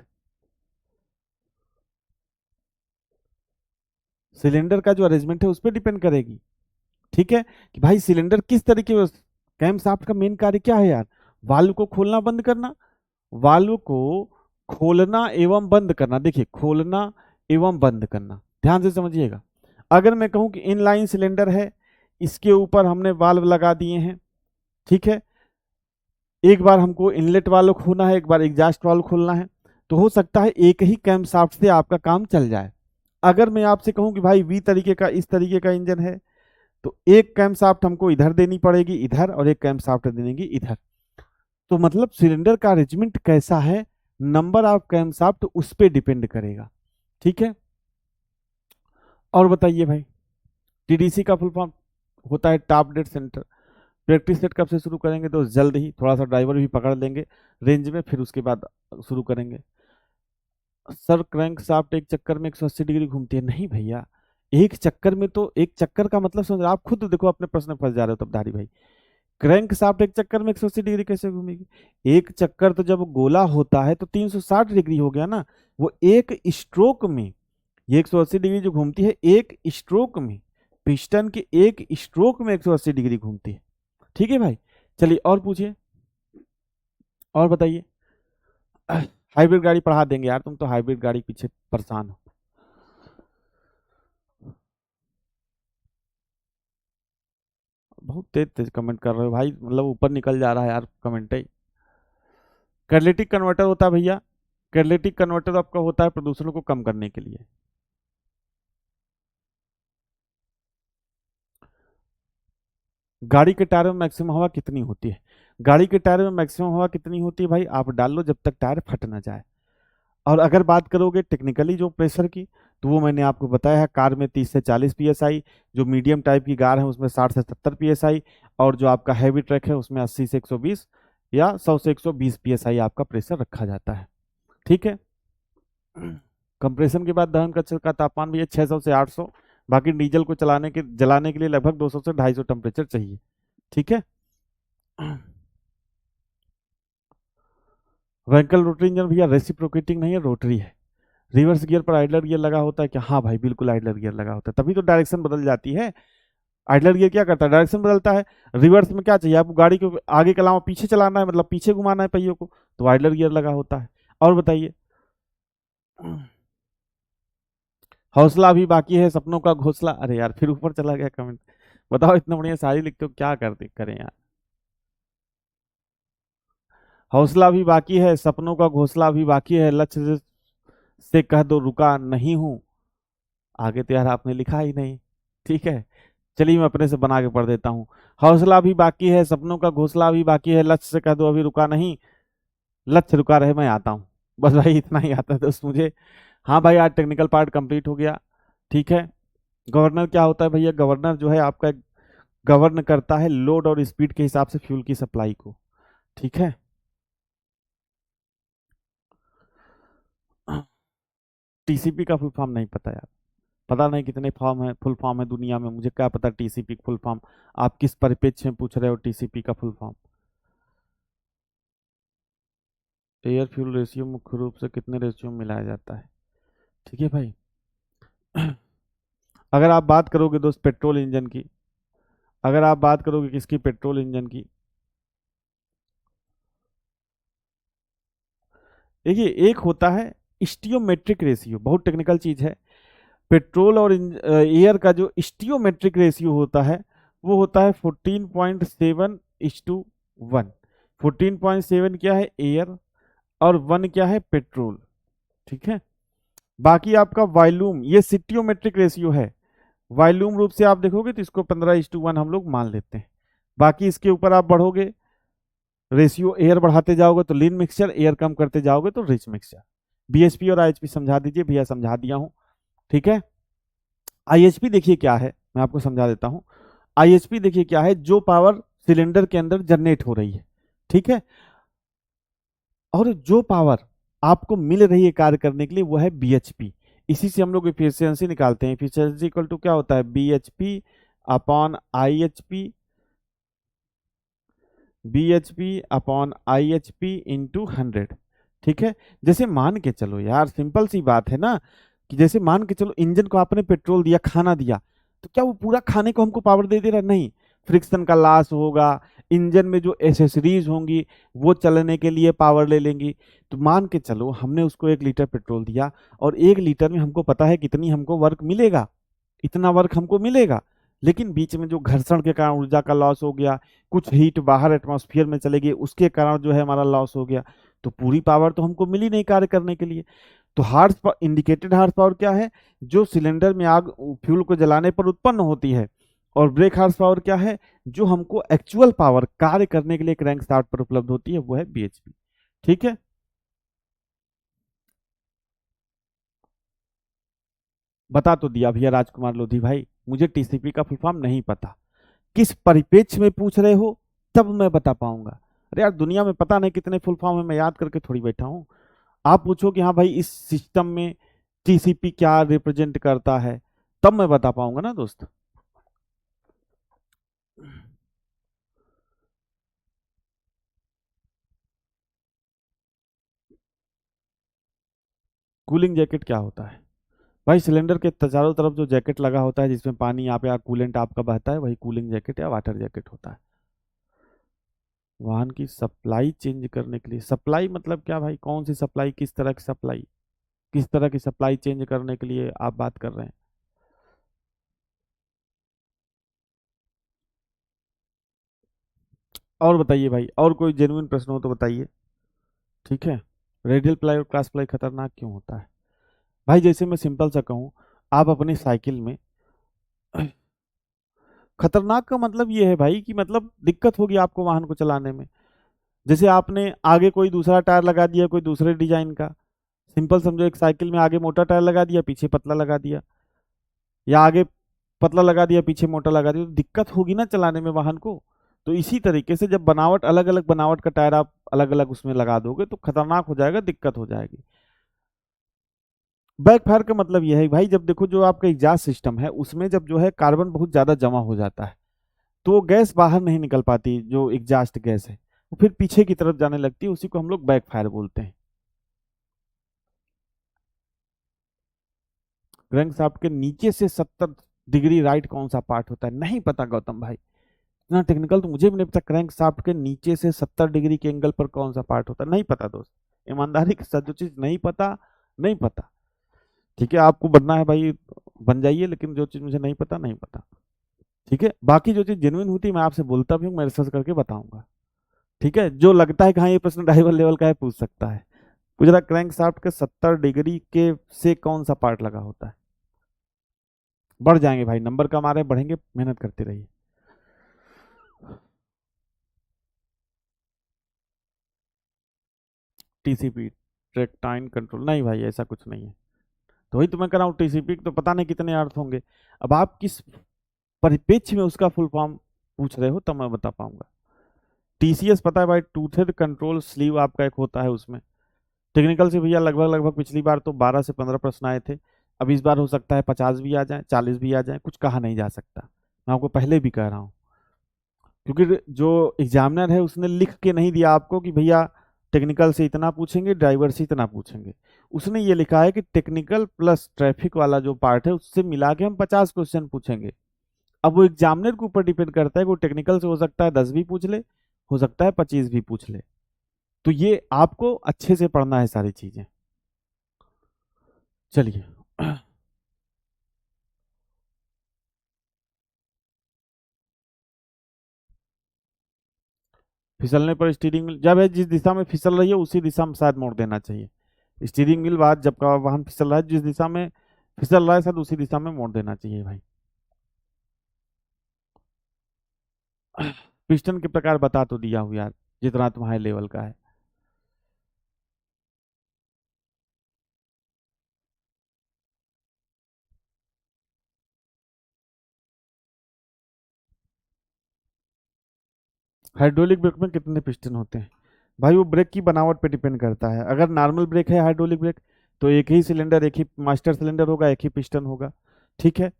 सिलेंडर का जो अरेंजमेंट है उस पर डिपेंड करेगी। ठीक है, कि भाई सिलेंडर किस तरीके से, कैमशाफ्ट का मेन कार्य क्या है यार? वाल्व को खोलना बंद करना, वाल्व को खोलना एवं बंद करना। देखिए, खोलना एवं बंद करना, ध्यान से समझिएगा। अगर मैं कहूं कि इनलाइन सिलेंडर है, इसके ऊपर हमने वाल्व लगा दिए हैं, ठीक है, एक बार हमको इनलेट वाल्व खोलना है, एक बार एग्जॉस्ट वाल्व खोलना है, तो हो सकता है एक ही कैमशाफ्ट से आपका काम चल जाए। अगर मैं आपसे कहूं कि भाई वी तरीके का, इस तरीके का इंजन है, तो एक कैमशाफ्ट हमको इधर देनी पड़ेगी इधर, और एक कैमशाफ्ट देनेगी इधर। तो मतलब सिलेंडर का अरेंजमेंट कैसा है, नंबर ऑफ कैमशाफ्ट उस पर डिपेंड करेगा। ठीक है, और बताइए भाई, टीडीसी का फुल फॉर्म होता है top dead centre. Practice set कब से शुरू करेंगे? तो जल्द ही, थोड़ा सा ड्राइवर भी पकड़ लेंगे रेंज में, फिर उसके बाद शुरू करेंगे। सर क्रैंक शाफ्ट एक चक्कर में 180 डिग्री घूमती है? नहीं भैया, एक चक्कर में तो, एक चक्कर का मतलब समझ, आप खुद देखो अपने प्रश्न में फंस जा रहे हो तब धारी भाई। क्रैंक शाफ्ट एक चक्कर में 180 डिग्री कैसे घूमेगी? एक चक्कर तो जब गोला होता है तो 360 डिग्री हो गया ना। वो एक स्ट्रोक में, ये 180 डिग्री जो घूमती है एक स्ट्रोक में, पिस्टन के एक स्ट्रोक में 180 डिग्री घूमती है। ठीक है भाई, चलिए और पूछिए, और बताइए। हाइब्रिड गाड़ी पढ़ा देंगे यार, तुम तो हाइब्रिड गाड़ी पीछे परेशान हो। बहुत तेज तेज कमेंट कर रहे हो भाई, मतलब ऊपर निकल जा रहा है यार कमेंट ही। कैटालिटिक कन्वर्टर होता है भैया, कैटालिटिक कन्वर्टर आपका होता है प्रदूषण को कम करने के लिए। गाड़ी के टायर में मैक्सिमम हवा कितनी होती है? गाड़ी के टायर में मैक्सिमम हवा कितनी होती है भाई, आप डाल लो जब तक टायर फट ना जाए। और अगर बात करोगे टेक्निकली जो प्रेशर की, तो वो मैंने आपको बताया है, कार में 30 से 40 PSI, जो मीडियम टाइप की कार है उसमें 60 से 70 PSI, और जो आपका हैवी ट्रक है उसमें 80 से 120 या 100 से 120 PSI आपका प्रेशर रखा जाता है। ठीक है। कंप्रेशन के बाद दहन कक्ष का तापमान भी है 600 से 800। बाकी डीजल को जलाने के लिए लगभग 200 से 250 टेम्परेचर चाहिए। ठीक है। व्हीकल रोटरी इंजन भैया रेसिप्रोकेटिंग नहीं है, रोटरी है। रिवर्स गियर पर आइडलर गियर लगा होता है क्या? हाँ भाई बिल्कुल आइडलर गियर लगा होता है, तभी तो डायरेक्शन बदल जाती है। आइडलर गियर क्या करता है, डायरेक्शन बदलता है। रिवर्स में क्या चाहिए आपको, गाड़ी को आगे के अलावा पीछे चलाना है, मतलब पीछे घुमाना है पहियों को, तो आइडलर गियर लगा होता है। और बताइए। हौसला भी बाकी है सपनों का घोंसला, अरे यार फिर ऊपर चला गया कमेंट। बताओ इतना बढ़िया शायरी लिखते हो, क्या करते करें यार। हौसला भी बाकी है सपनों का घोंसला भी बाकी है, लक्ष्य से कह दो रुका नहीं हूं। आगे तो यार आपने लिखा ही नहीं। ठीक है, चलिए मैं अपने से बना के पढ़ देता हूँ। हौसला भी बाकी है सपनों का घोंसला भी बाकी है, लक्ष्य से कह दो अभी रुका नहीं, लक्ष्य रुका रहे मैं आता हूँ। बस भाई इतना ही आता है दोस्त मुझे। हाँ भाई आज टेक्निकल पार्ट कंप्लीट हो गया। ठीक है। गवर्नर क्या होता है भैया, गवर्नर जो है आपका गवर्न करता है लोड और स्पीड के हिसाब से फ्यूल की सप्लाई को। ठीक है। टीसीपी का फुल फॉर्म नहीं पता यार, पता नहीं कितने फॉर्म है, फुल फॉर्म है दुनिया में, मुझे क्या पता टीसीपी फुल फॉर्म। आप किस परिप्रेक्ष्य में पूछ रहे हो टीसीपी का full form? Air fuel ratio मुख्य रूप से कितने रेशियो में मिलाया जाता है? ठीक है भाई। अगर आप बात करोगे दोस्त पेट्रोल इंजन की, अगर आप बात करोगे किसकी, पेट्रोल इंजन की, देखिए एक होता है स्टियोमेट्रिक रेशियो, बहुत टेक्निकल चीज है। पेट्रोल और एयर का जो स्टियोमेट्रिक रेशियो होता है वो होता है 14.7:1। 14.7 क्या है एयर, और 1 क्या है पेट्रोल। ठीक है। बाकी आपका वॉल्यूम, ये स्टियोमेट्रिक रेशियो है। वॉल्यूम रूप से आप देखोगे तो इसको 15:1 हम लोग मान लेते हैं। बाकी इसके ऊपर आप बढ़ोगे, रेशियो एयर बढ़ाते जाओगे तो लीन मिक्सचर, एयर कम करते जाओगे तो रिच मिक्सचर। बीएचपी और आईएचपी समझा दीजिए भैया, समझा दिया हूं। ठीक है। आईएचपी देखिए क्या है, मैं आपको समझा देता हूं। आईएचपी देखिए क्या है, जो पावर सिलेंडर के अंदर जनरेट हो रही है। ठीक है। और जो पावर आपको मिल रही है कार्य करने के लिए वो है बीएचपी। इसी से हम लोग इफिशियंसी निकालते हैं। इफिशियंसी इक्वल टू क्या होता है, BHP upon IHP, BHP upon IHP into 100। ठीक है। जैसे मान के चलो यार, सिंपल सी बात है ना, कि जैसे मान के चलो इंजन को आपने पेट्रोल दिया, खाना दिया, तो क्या वो पूरा खाने को हमको पावर दे दे रहा? नहीं, फ्रिक्शन का लॉस होगा, इंजन में जो एसेसरीज होंगी वो चलने के लिए पावर ले लेंगी। तो मान के चलो हमने उसको 1 लीटर पेट्रोल दिया, और 1 लीटर में हमको पता है कितनी हमको वर्क मिलेगा, इतना वर्क हमको मिलेगा। लेकिन बीच में जो घर्षण के कारण ऊर्जा का लॉस हो गया, कुछ हीट बाहर एटमॉस्फेयर में चले गई, उसके कारण जो है हमारा लॉस हो गया, तो पूरी पावर तो हमको मिली नहीं कार्य करने के लिए। तो horsepower, indicated horsepower क्या है, जो सिलेंडर में आग फ्यूल को जलाने पर उत्पन्न होती है। और ब्रेक हार्स पावर क्या है, जो हमको एक्चुअल पावर कार्य करने के लिए क्रैंक शाफ्ट पर उपलब्ध होती है, वो है बीएचपी। ठीक है। बता तो दिया भैया राजकुमार लोधी भाई, मुझे टीसीपी का फुल फॉर्म नहीं पता। किस परिप्रेक्ष्य में पूछ रहे हो तब मैं बता पाऊंगा। अरे यार दुनिया में पता नहीं कितने फुल फॉर्म है, मैं याद करके थोड़ी बैठा हूँ। आप पूछो कि हाँ भाई इस सिस्टम में टीसीपी क्या रिप्रेजेंट करता है, तब मैं बता पाऊंगा ना दोस्त। कूलिंग जैकेट क्या होता है? भाई सिलेंडर के चारों तरफ जो जैकेट लगा होता है जिसमें पानी यहाँ पे कूलेंट आपका बहता है, वही कूलिंग जैकेट या वाटर जैकेट होता है। वाहन की सप्लाई चेंज करने के लिए, सप्लाई मतलब क्या भाई, कौन सी सप्लाई, किस तरह की सप्लाई, किस तरह की सप्लाई चेंज करने के लिए आप बात कर रहे हैं? और बताइए भाई, और कोई जेन्युइन प्रश्न हो तो बताइए। ठीक है। रेडियल प्लाई और क्रॉस प्लाई खतरनाक क्यों होता है? भाई जैसे मैं सिंपल सा कहूँ, आप अपनी साइकिल में, खतरनाक का मतलब ये है भाई कि मतलब दिक्कत होगी आपको वाहन को चलाने में। जैसे आपने आगे कोई दूसरा टायर लगा दिया कोई दूसरे डिजाइन का, सिंपल समझो एक साइकिल में आगे मोटा टायर लगा दिया पीछे पतला लगा दिया, या आगे पतला लगा दिया पीछे मोटा लगा दिया, तो दिक्कत होगी ना चलाने में वाहन को। तो इसी तरीके से जब बनावट अलग अलग बनावट का टायर आप अलग अलग उसमें लगा दोगे तो खतरनाक हो जाएगा, दिक्कत हो जाएगी। बैकफायर का मतलब यह है भाई, जब देखो जो आपका एग्जॉस्ट सिस्टम है उसमें जब जो है कार्बन बहुत ज्यादा जमा हो जाता है, तो वो गैस बाहर नहीं निकल पाती, जो एग्जॉस्ट गैस है वो फिर पीछे की तरफ जाने लगती है, उसी को हम लोग बैकफायर बोलते हैं। क्रैंकशाफ्ट के नीचे से 70 डिग्री राइट कौन सा पार्ट होता है? नहीं पता गौतम भाई, इतना टेक्निकल तो मुझे भी नहीं पता। क्रैंकशाफ्ट के नीचे से 70 डिग्री के एंगल पर कौन सा पार्ट होता है? नहीं पता दोस्त, ईमानदारी के साथ जो चीज नहीं पता, नहीं पता। ठीक है, आपको बनना है भाई बन जाइए, लेकिन जो चीज मुझे नहीं पता नहीं पता। ठीक है, बाकी जो चीज जेन्युइन होती है मैं आपसे बोलता भी हूँ, मैं रिसर्च करके बताऊंगा। ठीक है, जो लगता है कि हाँ ये प्रश्न ड्राइवर लेवल का है पूछ सकता है। पूछ रहा क्रैंकशाफ्ट के 70 डिग्री के से कौन सा पार्ट लगा होता है? बढ़ जाएंगे भाई, नंबर कम आ रहे हैं, बढ़ेंगे, मेहनत करते रहिए। टीसीपी, ट्रैक्टाइन कंट्रोल, नहीं भाई ऐसा कुछ नहीं है। तो वही तो मैं कह रहा हूँ, टीसीपी तो पता नहीं कितने अर्थ होंगे। अब आप किस परिप्रेक्ष्य में उसका फुल फॉर्म पूछ रहे हो तब मैं बता पाऊंगा। टीसीएस पता है भाई, टूथेड कंट्रोल स्लीव आपका एक होता है उसमें। टेक्निकल से भैया लगभग लगभग पिछली बार तो 12 से 15 प्रश्न आए थे। अब इस बार हो सकता है 50 भी आ जाए 40 भी आ जाए, कुछ कहा नहीं जा सकता। मैं आपको पहले भी कह रहा हूँ, क्योंकि जो एग्जामिनर है उसने लिख के नहीं दिया आपको कि भैया टेक्निकल से इतना पूछेंगे ड्राइवर से इतना पूछेंगे। उसने ये लिखा है कि टेक्निकल प्लस ट्रैफिक वाला जो पार्ट है उससे मिला के हम 50 क्वेश्चन पूछेंगे। अब वो एग्जामिनर के ऊपर डिपेंड करता है कि वो टेक्निकल से हो सकता है 10 भी पूछ ले, हो सकता है 25 भी पूछ ले। तो ये आपको अच्छे से पढ़ना है सारी चीजें। चलिए। फिसलने पर स्टीयरिंग व्हील, जब है जिस दिशा में फिसल रही है उसी दिशा में शायद मोड़ देना चाहिए। स्टीयरिंग व्हील बाद जब का वाहन फिसल रहा है, जिस दिशा में फिसल रहा है शायद उसी दिशा में मोड़ देना चाहिए भाई। पिस्टन के प्रकार बता तो दिया हूँ यार, जितना तुम्हारे लेवल का है। हाइड्रोलिक ब्रेक में कितने पिस्टन होते हैं? भाई वो ब्रेक की बनावट पे डिपेंड करता है। अगर नॉर्मल ब्रेक है हाइड्रोलिक ब्रेक, तो एक ही सिलेंडर, एक ही मास्टर सिलेंडर होगा, एक ही पिस्टन होगा। ठीक है,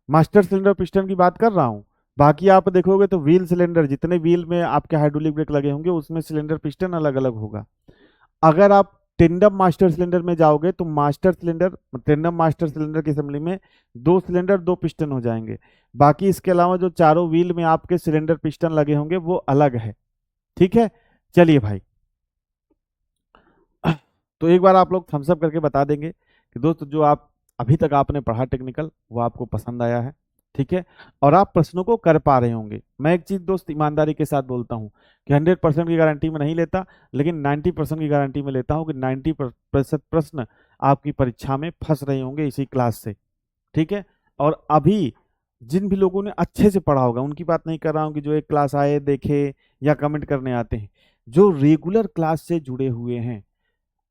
मास्टर सिलेंडर पिस्टन की बात कर रहा हूँ। बाकी आप देखोगे तो व्हील सिलेंडर, जितने व्हील में आपके हाइड्रोलिक ब्रेक लगे होंगे उसमें सिलेंडर पिस्टन अलग अलग होगा। अगर आप टेंडम मास्टर सिलेंडर में जाओगे तो master cylinder, tandem master cylinder की असेंबली में दो सिलेंडर दो पिस्टन हो जाएंगे। बाकी इसके अलावा जो चारों व्हील में आपके सिलेंडर पिस्टन लगे होंगे वो अलग है। ठीक है। चलिए भाई, तो एक बार आप लोग थम्स अप करके बता देंगे कि दोस्त जो आप अभी तक आपने पढ़ा टेक्निकल वो आपको पसंद आया है। ठीक है, और आप प्रश्नों को कर पा रहे होंगे। मैं एक चीज दोस्त ईमानदारी के साथ बोलता हूँ कि 100% की गारंटी में नहीं लेता, लेकिन 90% की गारंटी में लेता हूँ कि 90% प्रश्न आपकी परीक्षा में फंस रहे होंगे इसी क्लास से। ठीक है, और अभी जिन भी लोगों ने अच्छे से पढ़ा होगा, उनकी बात नहीं कर रहा हूँ कि जो एक क्लास आए देखे या कमेंट करने आते हैं, जो रेगुलर क्लास से जुड़े हुए हैं,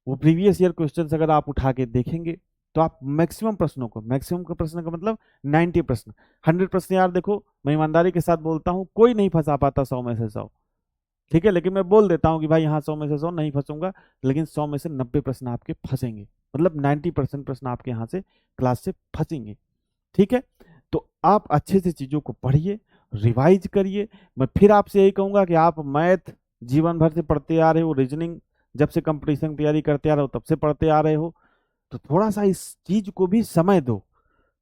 वो प्रीवियस ईयर क्वेश्चंस अगर आप उठा के देखेंगे तो आप मैक्सिमम प्रश्नों को, मैक्सिमम का प्रश्न का मतलब 90%, 100% यार देखो मैं ईमानदारी के साथ बोलता हूँ कोई नहीं फंसा पाता 100 में से 100। ठीक है, लेकिन मैं बोल देता हूँ कि भाई यहाँ 100 में से 100 नहीं फंसूंगा, लेकिन 100 में से 90 प्रश्न आपके फंसेंगे, मतलब 90% प्रश्न आपके यहाँ से क्लास से फंसेंगे। ठीक है, तो आप अच्छे से चीजों को पढ़िए, रिवाइज करिए। मैं फिर आपसे यही कहूंगा कि आप मैथ जीवन भर से पढ़ते आ रहे हो, रीजनिंग जब से कंपटीशन की तैयारी करते आ रहे हो तब से पढ़ते आ रहे हो। तो थोड़ा सा इस चीज को भी समय दो,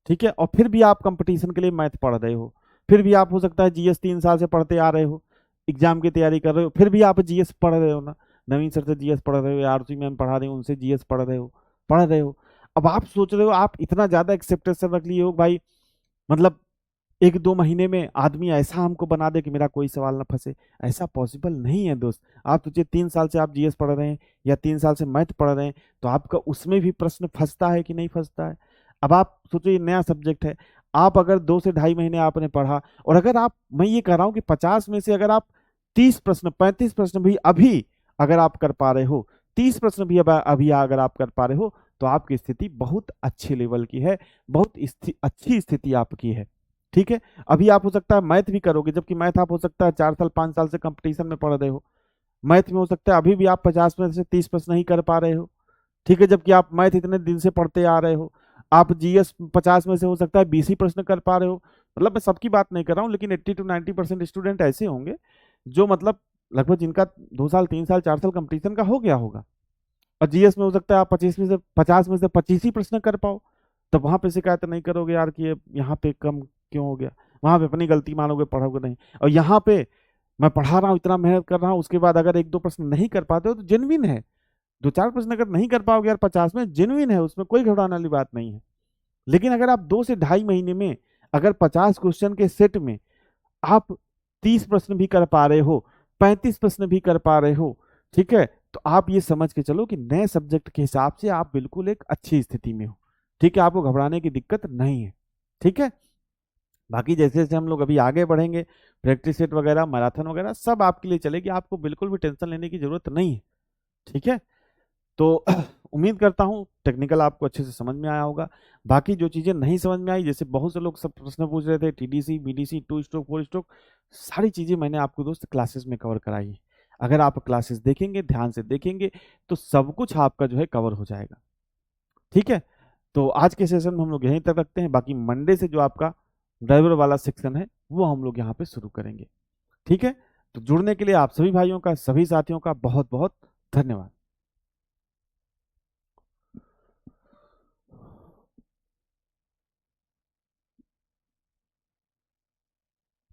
ठीक है। और फिर भी आप कंपटीशन के लिए मैथ पढ़ रहे हो, फिर भी आप हो सकता है जीएस 3 साल से पढ़ते आ रहे हो, एग्जाम की तैयारी कर रहे हो, फिर भी आप जीएस पढ़ रहे हो ना, नवीन सर से जीएस पढ़ रहे हो, आरती मैम पढ़ा रहे हो उनसे जीएस पढ़ रहे हो। अब आप सोच रहे हो आप इतना ज्यादा एक्सेप्टेशन रख लिए हो भाई, मतलब 1-2 महीने में आदमी ऐसा हमको बना दे कि मेरा कोई सवाल ना फंसे। ऐसा पॉसिबल नहीं है दोस्त। आप सोचिए 3 साल से आप जीएस पढ़ रहे हैं या 3 साल से मैथ पढ़ रहे हैं, तो आपका उसमें भी प्रश्न फंसता है कि नहीं फंसता है। अब आप सोचिए नया सब्जेक्ट है, आप अगर 2 से ढाई महीने आपने पढ़ा, और अगर आप, मैं ये कह रहा हूँ कि 50 में से अगर आप 30 प्रश्न 35 प्रश्न भी अभी अगर आप कर पा रहे हो, 30 प्रश्न भी अभी अगर आप कर पा रहे हो, तो आपकी स्थिति बहुत अच्छे लेवल की है, बहुत अच्छी स्थिति आपकी है, ठीक है। अभी आप हो सकता है मैथ भी करोगे, जबकि मैथ आप हो सकता है 4 साल 5 साल से कंपटीशन में पढ़ रहे हो, मैथ में हो सकता है अभी भी आप 50 में से 30 प्रश्न नहीं कर पा रहे हो, ठीक है, जबकि आप मैथ इतने दिन से पढ़ते आ रहे हो। आप जीएस 50 में से हो सकता है 20 ही प्रश्न कर पा रहे हो। मतलब मैं सबकी बात नहीं कर रहा हूँ, लेकिन 80 to 90% स्टूडेंट ऐसे होंगे जो मतलब लगभग जिनका 2 साल 3 साल 4 साल कंपटीशन का हो गया होगा, और जीएस में हो सकता है आप 50 में से 25 ही प्रश्न कर पाओ। तब वहां पे शिकायत नहीं करोगे यार कि ये यहाँ पे कम क्यों हो गया, वहां पे अपनी गलती मानोगे, पढ़ोगे नहीं। और यहाँ पे मैं पढ़ा रहा हूँ, इतना मेहनत कर रहा हूँ, उसके बाद अगर 1-2 प्रश्न नहीं कर पाते हो तो जेन्युइन है। 2-4 प्रश्न अगर नहीं कर पाओगे यार 50 में, जेन्युइन है, उसमें कोई घबराने वाली बात नहीं है। लेकिन अगर आप 2 से ढाई महीने में अगर 50 क्वेश्चन के सेट में आप 30 प्रश्न भी कर पा रहे हो, 35 प्रश्न भी कर पा रहे हो, ठीक है, तो आप ये समझ के चलो कि नए सब्जेक्ट के हिसाब से आप बिल्कुल एक अच्छी स्थिति में हो, ठीक है, आपको घबराने की दिक्कत नहीं है, ठीक है। बाकी जैसे जैसे हम लोग अभी आगे बढ़ेंगे, प्रैक्टिस सेट वगैरह मैराथन वगैरह सब आपके लिए चलेगी, आपको बिल्कुल भी टेंशन लेने की जरूरत नहीं है, ठीक है। तो उम्मीद करता हूँ टेक्निकल आपको अच्छे से समझ में आया होगा। बाकी जो चीज़ें नहीं समझ में आई, जैसे बहुत से लोग सब प्रश्न पूछ रहे थे, टीडीसी बीडीसी 2 स्ट्रोक 4 स्ट्रोक, सारी चीज़ें मैंने आपको दोस्त क्लासेस में कवर कराई है। अगर आप क्लासेस देखेंगे, ध्यान से देखेंगे, तो सब कुछ आपका जो है कवर हो जाएगा, ठीक है। तो आज के सेशन में हम लोग यहीं तक रखते हैं, बाकी मंडे से जो आपका ड्राइवर वाला सेक्शन है वो हम लोग यहाँ पे शुरू करेंगे, ठीक है। तो जुड़ने के लिए आप सभी भाइयों का, सभी साथियों का बहुत बहुत धन्यवाद।